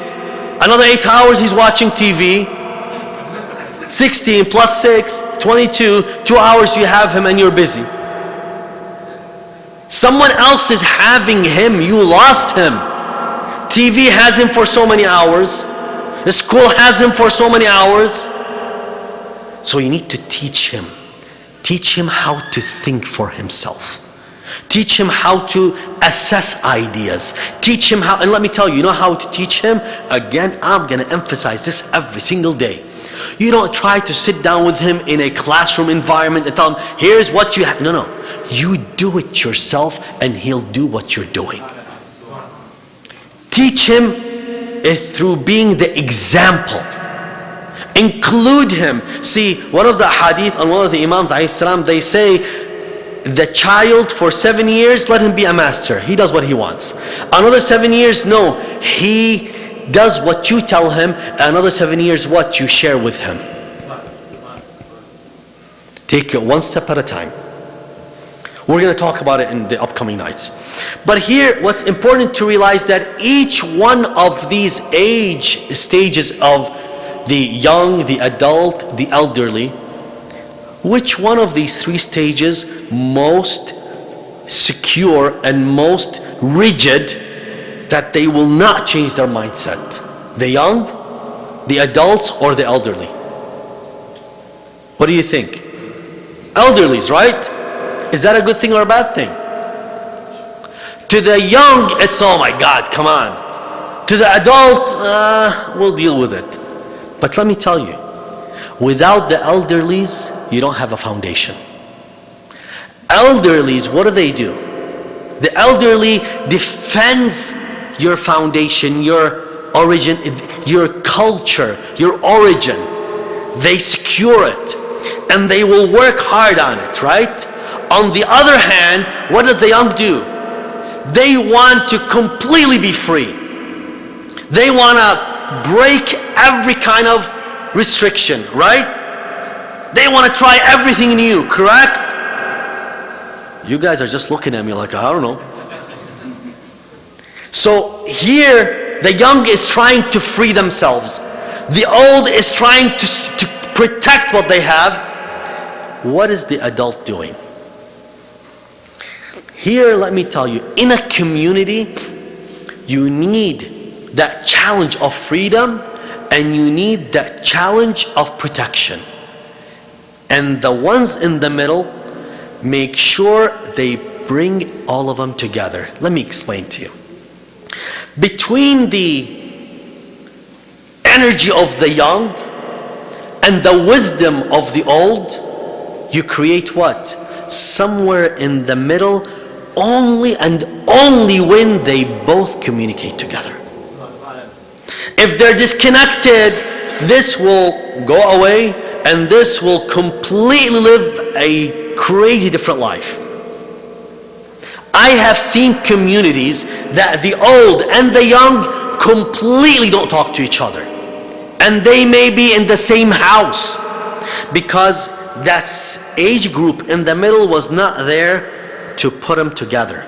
Another 8 hours he's watching TV. 16 plus 6, 22. 2 hours you have him and you're busy. Someone else is having him. You lost him. TV has him for so many hours. The school has him for so many hours. So you need to teach him. Teach him how to think for himself. Teach him how to assess ideas. Teach him how, and let me tell you, you know how to teach him? Again, I'm going to emphasize this every single day. You don't try to sit down with him in a classroom environment and tell him, here's what you have. No, no. You do it yourself and he'll do what you're doing. Teach him through being the example. Include him. See, one of the hadith on one of the Imams, they say, the child for 7 years, let him be a master. He does what he wants. Another 7 years, no. He does what you tell him. Another 7 years, what you share with him. Take it one step at a time. We're going to talk about it in the upcoming nights. But here, what's important to realize that each one of these age stages of the young, the adult, the elderly, which one of these three stages most secure and most rigid that they will not change their mindset? The young, the adults, or the elderly? What do you think? Elderlies, right? Is that a good thing or a bad thing? To the young, it's, oh my God, come on. To the adult, we'll deal with it. But let me tell you, without the elderlies, you don't have a foundation. Elderlies, what do? The elderly defends your foundation, your origin, your culture, your origin. They secure it, and they will work hard on it, right? On the other hand, what does the young do? They want to completely be free. They want to break every kind of restriction, right? They want to try everything new, correct? You guys are just looking at me like, I don't know. So here, the young is trying to free themselves. The old is trying to protect what they have. What is the adult doing? Here, let me tell you, in a community, you need that challenge of freedom and you need that challenge of protection. And the ones in the middle, make sure they bring all of them together. Let me explain to you. Between the energy of the young and the wisdom of the old, you create what? Somewhere in the middle, only and only when they both communicate together. If they're disconnected, this will go away and this will completely live a crazy different life. I have seen communities that the old and the young completely don't talk to each other. And they may be in the same house because that age group in the middle was not there to put them together.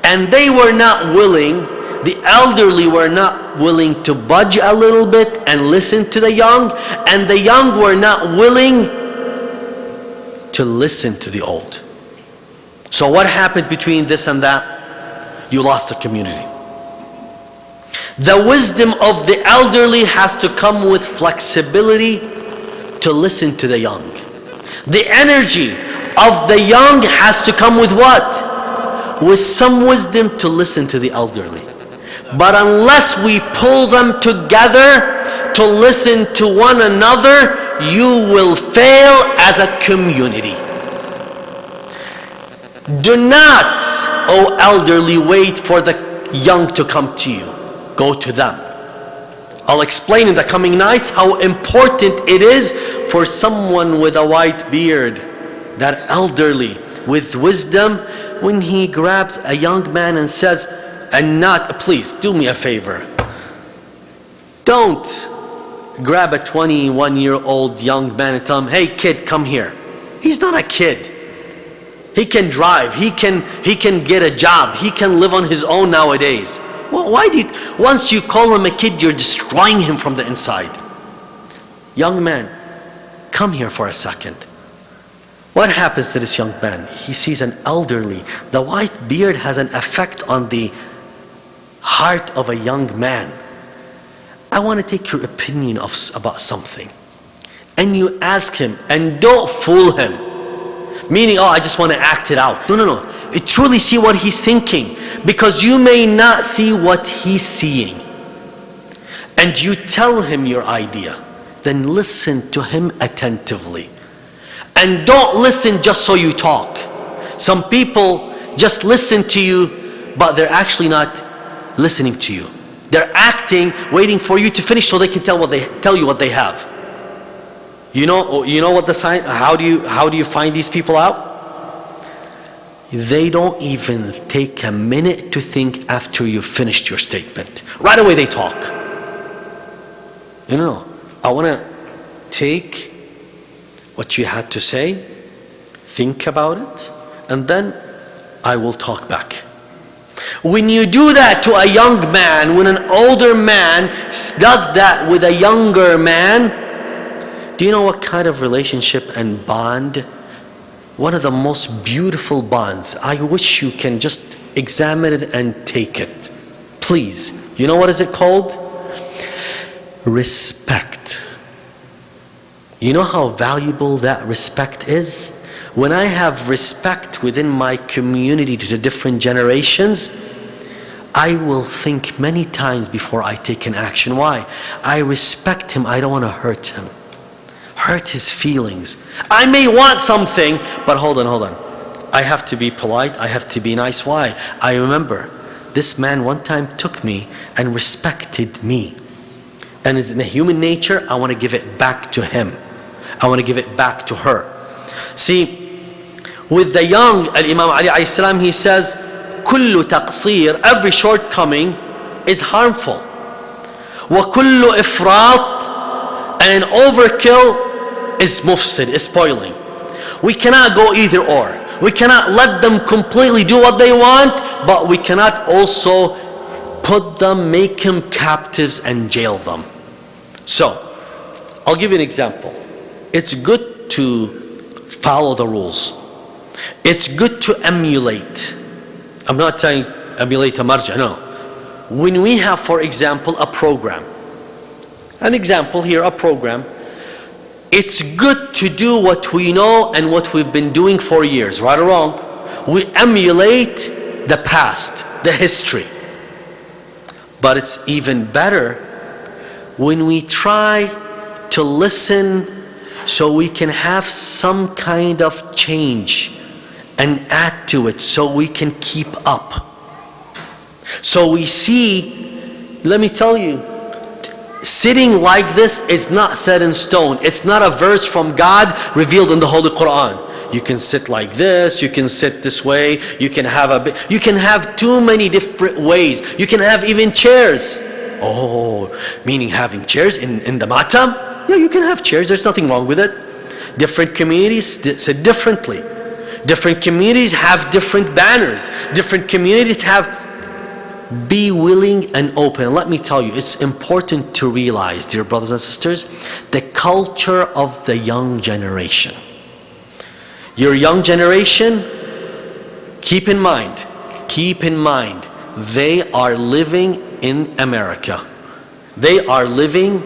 And they were not willing, the elderly were not willing to budge a little bit and listen to the young, and the young were not willing to listen to the old. So what happened between this and that? You lost the community. The wisdom of the elderly has to come with flexibility to listen to the young. The energy of the young has to come with what? With some wisdom to listen to the elderly. But unless we pull them together to listen to one another, you will fail as a community. Do not, O elderly, wait for the young to come to you. Go to them. I'll explain in the coming nights how important it is for someone with a white beard, that elderly with wisdom, when he grabs a young man and says, and not, please do me a favor, don't grab a 21-year-old young man and tell him, hey kid, come here. He's not a kid. He can drive, he can get a job, he can live on his own nowadays. Well, why do you, once you call him a kid, you're destroying him from the inside. Young man, come here for a second. What happens to this young man? He sees an elderly. The white beard has an effect on the heart of a young man. I want to take your opinion about something. And you ask him, and don't fool him. Meaning, oh, I just want to act it out. No, no, no. You truly see what he's thinking, because you may not see what he's seeing. And you tell him your idea. then listen to him attentively. And don't listen just so you talk. Some people just listen to you, but they're actually not listening to you. They're acting, waiting for you to finish so they can tell you what they have. You know what the sign? How do you find these people out? They don't even take a minute to think after you finished your statement. Right away they talk. I want to take what you had to say, think about it, and then I will talk back. When you do that to a young man, when an older man does that with a younger man, do you know what kind of relationship and bond? One of the most beautiful bonds. I wish you can just examine it and take it. Please. You know what is it called? Respect. You know how valuable that respect is? When I have respect within my community to the different generations, I will think many times before I take an action. Why? I respect him. I don't want to hurt him. Hurt his feelings. I may want something, but hold on. I have to be polite. I have to be nice. Why? I remember this man one time took me and respected me. And as in the human nature, I want to give it back to him. I want to give it back to her. See, with the young, Imam Ali alayhi salam, he says, كل تقصير, every shortcoming is harmful. وكل إفراط, and overkill is mufsid, is spoiling. We cannot go either or. We cannot let them completely do what they want, but we cannot also put them, make them captives and jail them. So, I'll give you an example. It's good to follow the rules. It's good to emulate. I'm not saying emulate a marja, no. When we have, for example, a program, an example here, a program, it's good to do what we know and what we've been doing for years, right or wrong. We emulate the past, the history. But it's even better when we try to listen so we can have some kind of change and add to it so we can keep up. So we see, let me tell you, sitting like this is not set in stone. It's not a verse from God revealed in the Holy Quran. You can sit like this, you can sit this way, you can have too many different ways. You can have even chairs. Oh, meaning having chairs in the matam? Yeah, you can have chairs, there's nothing wrong with it. Different communities sit differently. Different communities have different banners. Different communities have. Be willing and open. Let me tell you, it's important to realize, dear brothers and sisters, the culture of the young generation. Your young generation, keep in mind, they are living in America. They are living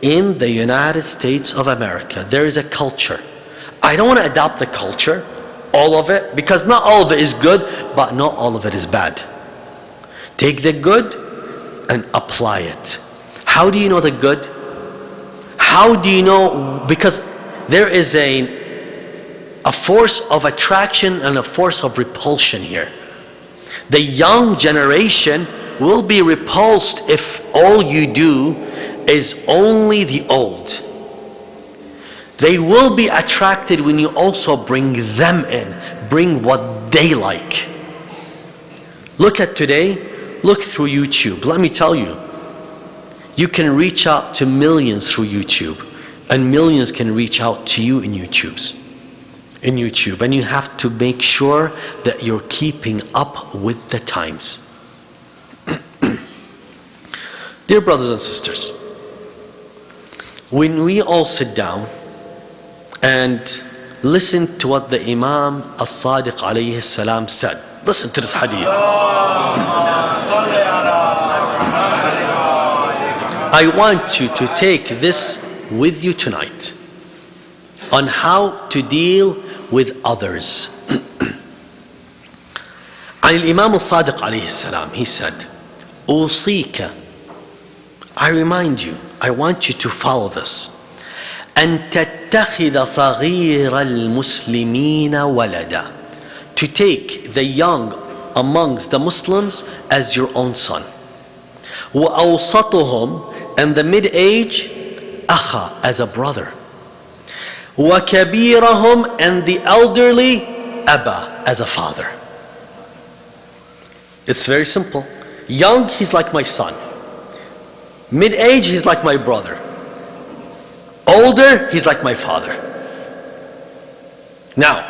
in the United States of America. There is a culture. I don't want to adopt the culture, all of it, because not all of it is good, but not all of it is bad. Take the good and apply it. How do you know the good? How do you know? Because there is a force of attraction and a force of repulsion here. The young generation will be repulsed if all you do is only the old. They will be attracted when you also bring them in, bring what they like. Look at today. Look through YouTube. Let me tell you, you can reach out to millions through YouTube, and millions can reach out to you in YouTube. And you have to make sure that you're keeping up with the times. Dear brothers and sisters, when we all sit down and listen to what the Imam As-Sadiq alayhi salam said, listen to this hadith. I want you to take this with you tonight on how to deal with others. عن الإمام الصادق عليه السلام, he said, أوصيك, I remind you, I want you to follow this. أن تتخذ صغير المسلمين ولدا. To take the young amongst the Muslims as your own son. وأوسطهم, and the mid-age, أخا, as a brother. وكبيرهم, and the elderly, أبا, as a father. It's very simple. Young, he's like my son. Mid-age, he's like my brother. Older, he's like my father. Now,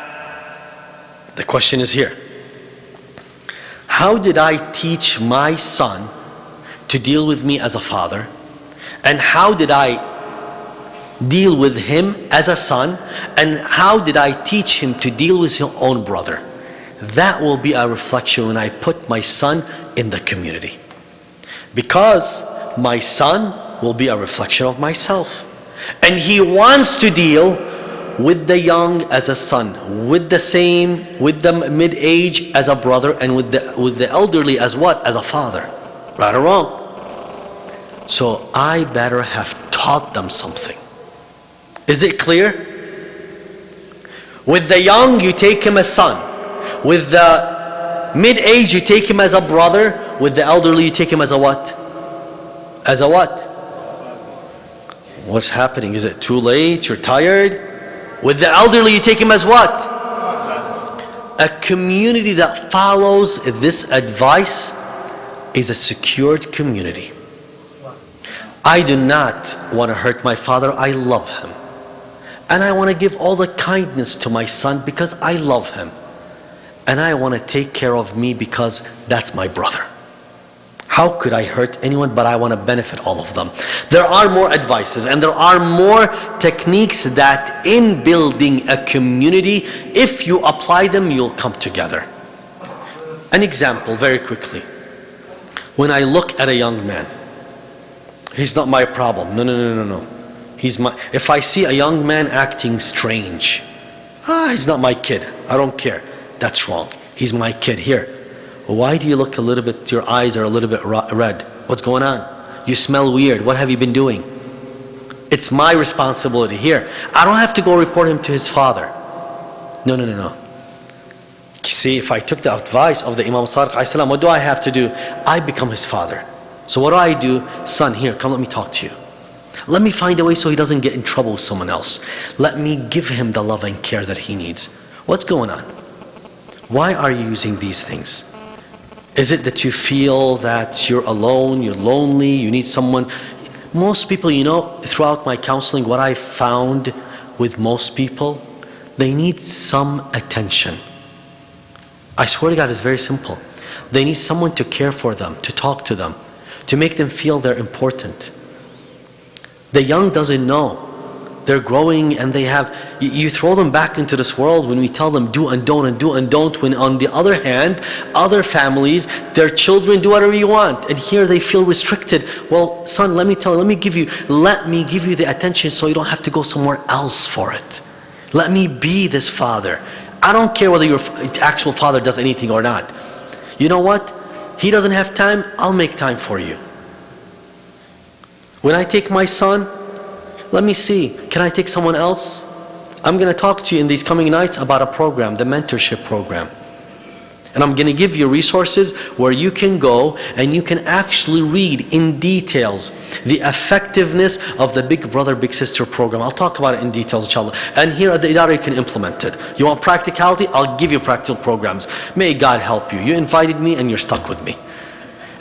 the question is here. How did I teach my son to deal with me as a father? And how did I deal with him as a son? And how did I teach him to deal with his own brother? That will be a reflection when I put my son in the community. Because my son will be a reflection of myself. And he wants to deal with the young as a son, with the mid-age as a brother, and with the elderly as what? As a father. Right or wrong? So I better have taught them something. Is it clear? With the young, you take him as son. With the mid-age, you take him as a brother. With the elderly, you take him as a what? As a what? What's happening? Is it too late? You're tired? With the elderly, you take him as what? A community that follows this advice is a secured community. I do not want to hurt my father. I love him. And I want to give all the kindness to my son because I love him. And I want to take care of me because that's my brother. How could I hurt anyone? But I want to benefit all of them. There are more advices and there are more techniques that in building a community, if you apply them, you'll come together. An example, very quickly. When I look at a young man, he's not my problem. No. If I see a young man acting strange, he's not my kid. I don't care. That's wrong. He's my kid. Here. Why do you look a little bit, your eyes are a little bit red? What's going on? You smell weird. What have you been doing? It's my responsibility. Here, I don't have to go report him to his father. No. See, if I took the advice of the Imam Sadiq alayhi salam, what do I have to do? I become his father. So what do? Son, here, come let me talk to you. Let me find a way so he doesn't get in trouble with someone else. Let me give him the love and care that he needs. What's going on? Why are you using these things? Is it that you feel that you're alone, you're lonely, you need someone? Most people, throughout my counseling, what I found with most people, they need some attention. I swear to God, it's very simple. They need someone to care for them, to talk to them, to make them feel they're important. The young doesn't know. They're growing and you throw them back into this world when we tell them do and don't and do and don't, when on the other hand, other families, their children do whatever you want. And here they feel restricted. Well, son, let me give you the attention so you don't have to go somewhere else for it. Let me be this father. I don't care whether your actual father does anything or not. You know what? He doesn't have time, I'll make time for you. When I take my son, let me see, can I take someone else? I'm going to talk to you in these coming nights about a program, the mentorship program. And I'm going to give you resources where you can go and you can actually read in details the effectiveness of the Big Brother, Big Sister program. I'll talk about it in details, inshallah. And here at the Idara, you can implement it. You want practicality? I'll give you practical programs. May God help you. You invited me and you're stuck with me.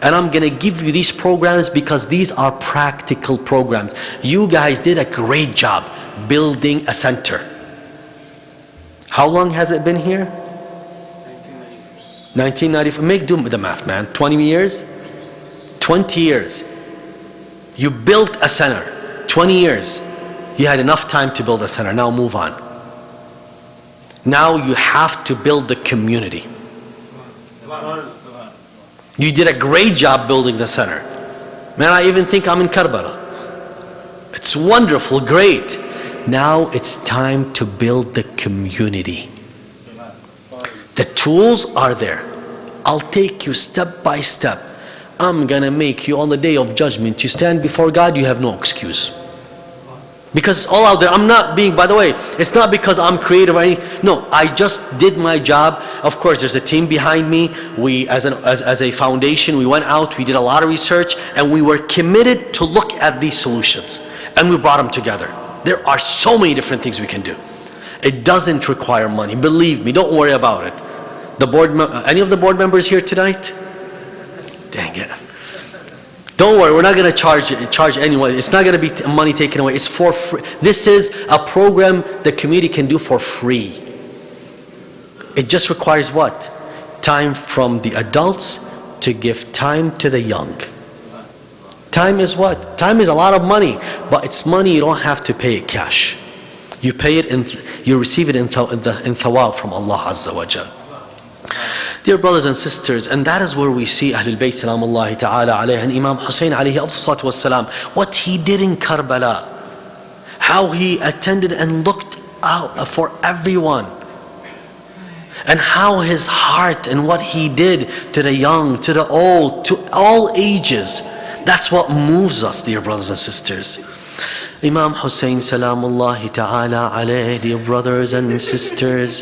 And I'm going to give you these programs because these are practical programs. You guys did a great job building a center. How long has it been here? 1994. Make do the math, man. 20 years? 20 years. You built a center. 20 years. You had enough time to build a center. Now move on. Now you have to build the community. You did a great job building the center. Man, I even think I'm in Karbala. It's wonderful, great. Now it's time to build the community. The tools are there. I'll take you step by step. I'm gonna make you on the day of judgment, you stand before God, you have no excuse. Because it's all out there. I'm not being, by the way, it's not because I'm creative or anything. No, I just did my job. Of course, there's a team behind me. We, as a foundation, we went out, we did a lot of research, and we were committed to look at these solutions. And we brought them together. There are so many different things we can do. It doesn't require money. Believe me, don't worry about it. The board, any of the board members here tonight? Dang it. Don't worry, we're not going to charge anyone. It's not going to be money taken away. It's for free. This is a program the community can do for free. It just requires what? Time from the adults to give time to the young. Time is what? Time is a lot of money, but it's money you don't have to pay it cash. You pay it and you receive it in thawab from Allah Azza wa Jal. Dear brothers and sisters, and that is where we see Ahlul Bayt Salamullahi Ta'ala alayhi and Imam Hussein alayhi afdal wassalam, what he did in Karbala, how he attended and looked out for everyone, and how his heart and what he did to the young, to the old, to all ages. That's what moves us, dear brothers and sisters. Imam Hussein Salamullahi Ta'ala alayhi, dear brothers and sisters,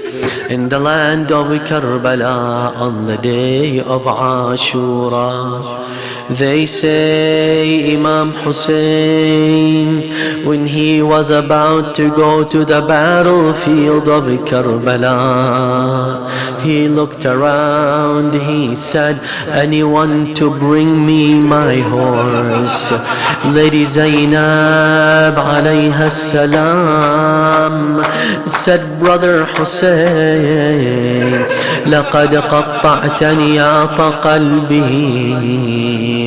in the land of Karbala on the day of Ashura, they say Imam Hussein, when he was about to go to the battlefield of Karbala, he looked around, he said, anyone to bring me my horse? Lady Zainab alayha salam said, Brother Hussein, لقد قطعت نياط قلبي.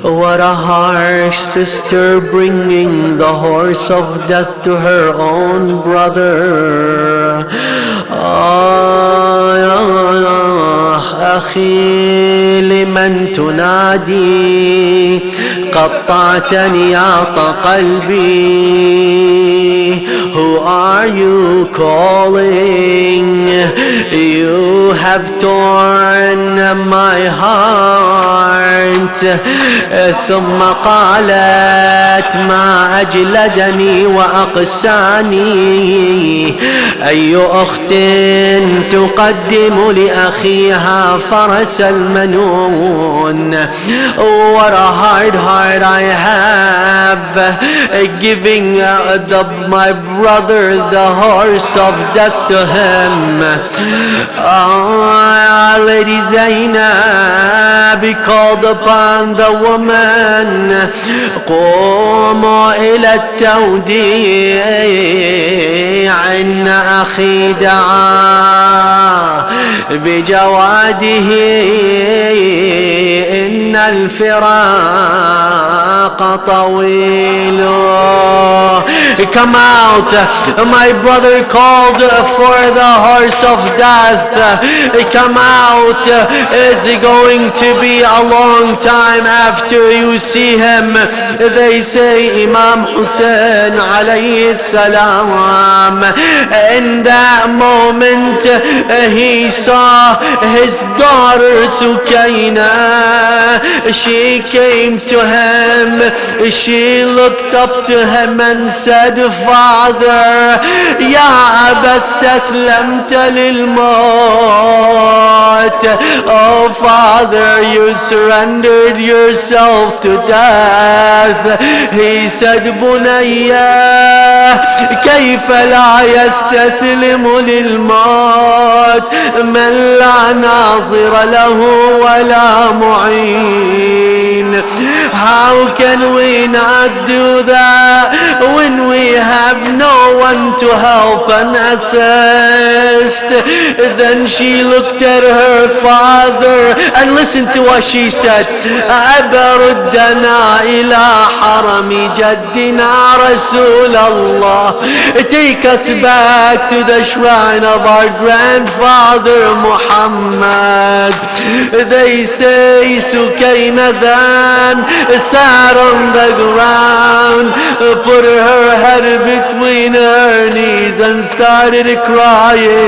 What a harsh sister, bringing the horse of death to her own brother. أخي لمن تنادي قطعت نياط قلبي. Who are you calling? You have torn my heart. ثم قالت ما أجلدني وأقساني. أي أخت تقدم لأخيها فرس المنون. What a hard heart I have, giving my brother the horse of death to him. Lady Zainab called upon the woman, قوموا إلى التوديع إن أخي دعا بجواده إن الفراق طويل. Come out, my brother called for the horse of death. Come out, it's going to be a long time after you see him. They say Imam Hussein alayhi salam, in that moment he saw his daughter Sukaina. She came to him, she looked up to him and said, Father, يا أبا استسلمت للموت. Oh Father, you surrendered yourself to death. He said, بني كيف لا يستسلم للموت من لا ناصر له ولا معين. How can we not do that when we have no one to help and assist? Then she looked at her father and listened to what she said. أبردنا إلى حرم جدنا رسول الله. Take us back to the shrine of our grandfather Muhammad. They say Sukaina then sat on the ground, put her head between her knees and started crying.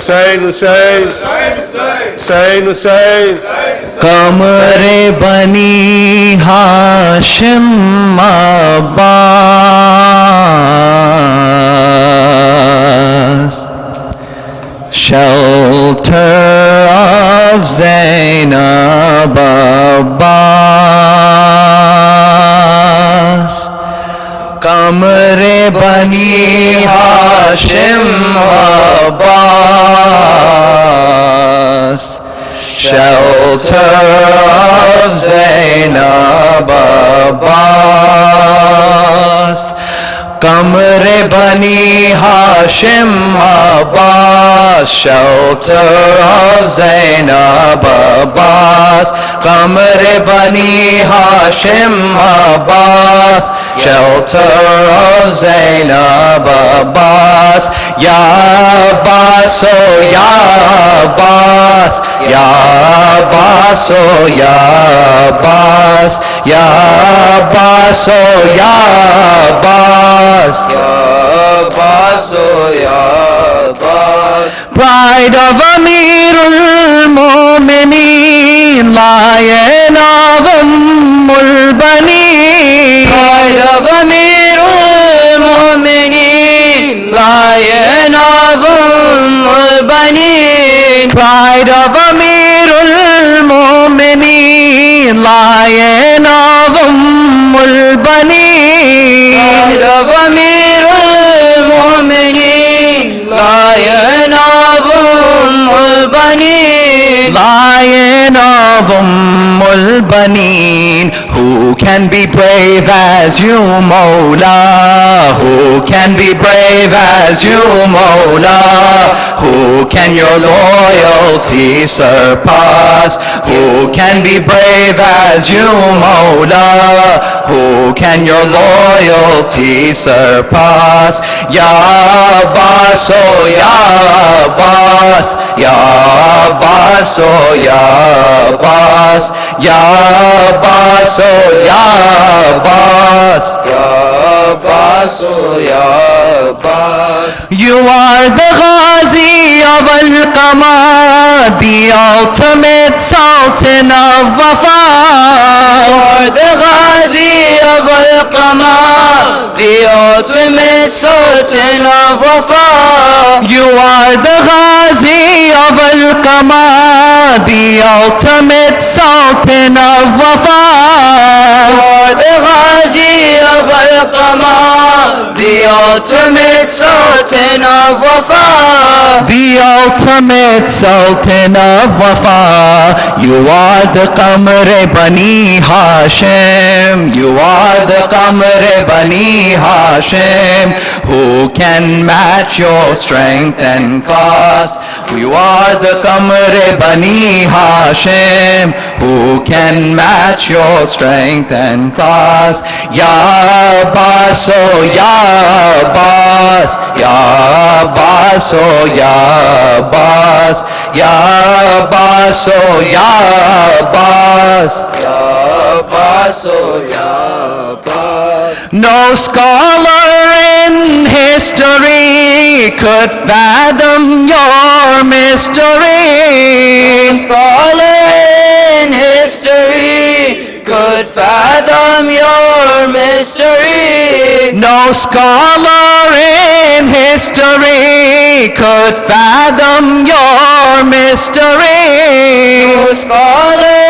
Hussein, Hussein, Hussein, Hussein, कमरे बनी Hashim Abbas, shelter of Zainab Abbas. कमरे बनी Hashim Abbas, shelter of Zainab Abbas. Kamre Bani Hashim Abbas, shelter of Zainab Abbas. Kamre Bani Hashim Abbas, shelter of Zainab Abbas. Ya Abbas, oh Ya Abbas, Ya Abbas, oh Ya Abbas, Ya Abbas, oh Ya Abbas, Ya Abbas, oh Ya Abbas. Pride of Amirul Mu'mineen, Lion of Ummul Baneen. Pride of Amirul Mu'mineen, Lion of Ummul Baneen. Pride of Amirul Mu'mineen, Lion of Ummul Baneen. Pride of Amirul Mu'mineen, Lion of Ummul Baneen. Lion of Ummul Baneen. Who can be brave as you, Mawla? Who can be brave as you, Mawla? Who can your loyalty surpass? Who can be brave as you, Mawla? Who can your loyalty surpass? Ya Abbas, oh Ya Abbas, Ya Abbas, oh Ya Abbas, Ya Abbas, oh Ya Abbas, Ya Abbas, oh Ya Abbas. You are the Ghazi of Al-Qama, the ultimate Sultan of Wafa. You are the Ghazi of Al-Qama, the ultimate Sultan of Wafa. You are the Ghazi of Al-Qama, the ultimate Sultan of Wafa. You are the Ghazi of Al-Qama, the ultimate Sultan of Wafa. The ultimate Sultan of Wafa. You are the Qamre Bani Hashim. You are the Qamre Bani Hashim. Who can match your strength and class? You are the Qamre Bani Hashim. Who can match your strength and class? Ya Abbas, oh Ya Abbas, Ya Abbas, oh Ya Abbas, Ya Abbas, oh Ya Abbas, Ya Abbas, oh Ya Abbas. No scholar in history could fathom your mystery. No scholar in history could fathom your mystery. No scholar in history could fathom your mystery. No scholar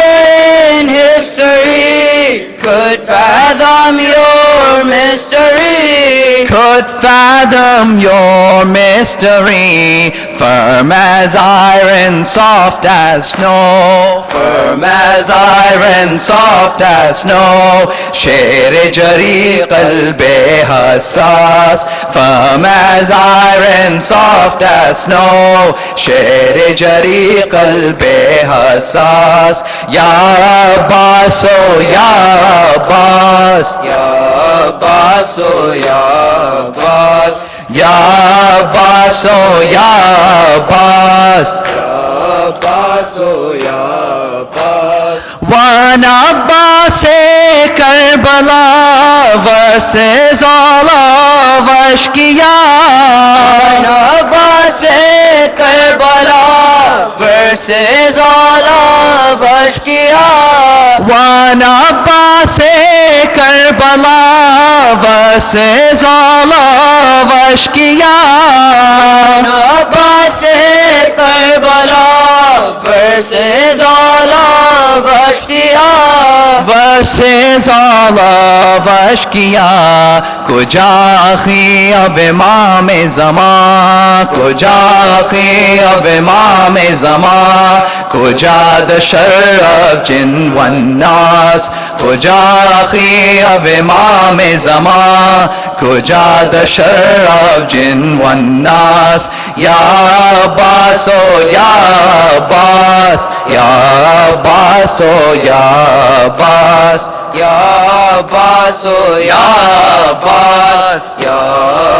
in history could fathom your mystery. Could fathom your mystery. Firm as iron, soft as snow. Firm as iron, soft as snow. Sher jari qalbe hassas. Firm as iron, soft as snow. Sher jari qalbe hassas. Ya Abbas, oh Ya Abbas, Ya Abbas, oh Ya Abbas, Ya Abbas, oh Ya Abbas, Ya Abbas, oh Ya Abbas. One Abbas Karbala versus all of Ashkiya. One Abbas Karbala verses all of Ashkiya. One Abbas Karbala verses all of Ashkiya. One Abbas Karbala verses all of Ashkiya. Verses all of Ashkiya. Kuja akhi ab imam zaman, kuja akhi ab imam zaman, kuja the sharaf jin wan nas, kuja akhi ab imam zaman, kuja the sharaf jin wan nas. Ya Abbas, oh Ya Abbas, Ya Abbas, oh Ya Abbas, Ya Abbas, oh Ya Abbas, Ya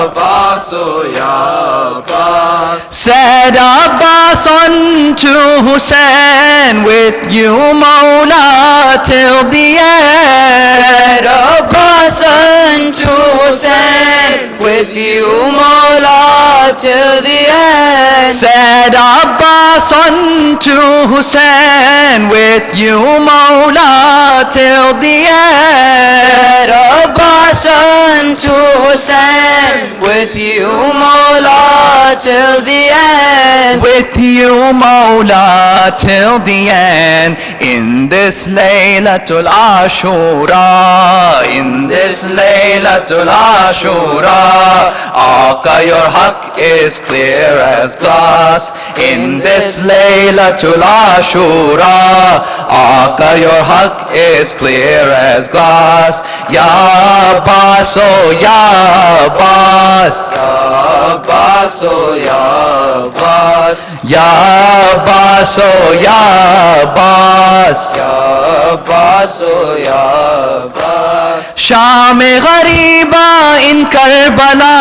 Abbas, oh Ya Abbas. Said Abbas unto Hussein, with you Mawla till the end. Said Abbas unto Hussein, with you Mawla till the end. Said Abbas unto Hussein, with you Mawla till the end. Said Abbas unto Hussein, with you Mawla till the end. With you Mawla till the end. In this Laylatul Ashura, in this Laylatul Ashura, Aqā, your haqq is clear as glass. In this Laylatul Ashura, Aqā, your haqq is clear as glass. Ya Abbas, oh Ya Abbas, Ya Abbas, oh Ya Abbas, Ya Abbas, oh Ya Abbas, Ya Abbas, oh Ya Abbas. Sham-e-Ghariba in Karbala,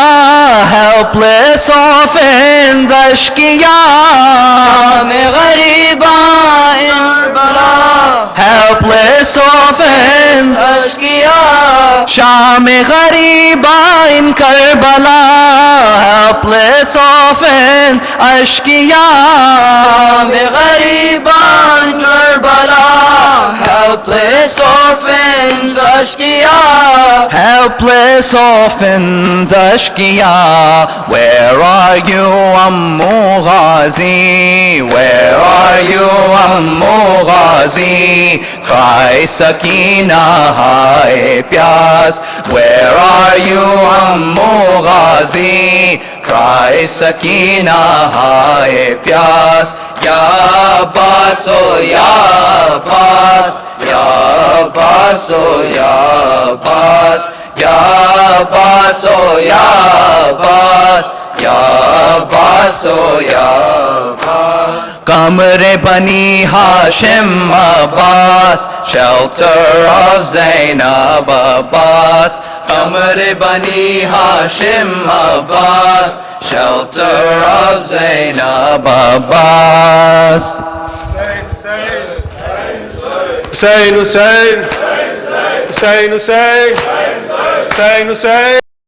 helpless orphans Ashkiya. Sham-e-Ghariba in Karbala, helpless orphans Ashkiya. Sham-e-Ghariba in Karbala, helpless orphans Ashkiya. Sham-e-Ghariba in Karbala, helpless orphans Ashkiya. Helpless orphans Ashkiya. Where are you Ammu Ghazi? Where are you Ammu Ghazi? Cry Sakina hai pyas. Where are you Ammu Ghazi? Cry Sakina hai pyas. Ya Abbas, oh Ya Abbas, Ya Abbas, oh Ya Abbas, Ya Abbas, oh Ya Abbas, Ya Abbas, oh Ya Abbas. Qamr Bani Hashim Abbas, shelter of Zainab Abbas. Qamr Bani Hashim Abbas, shelter of Zainab Abbas. Hussein, Hussein, Hussein, Hussein, Hussein, Hussein.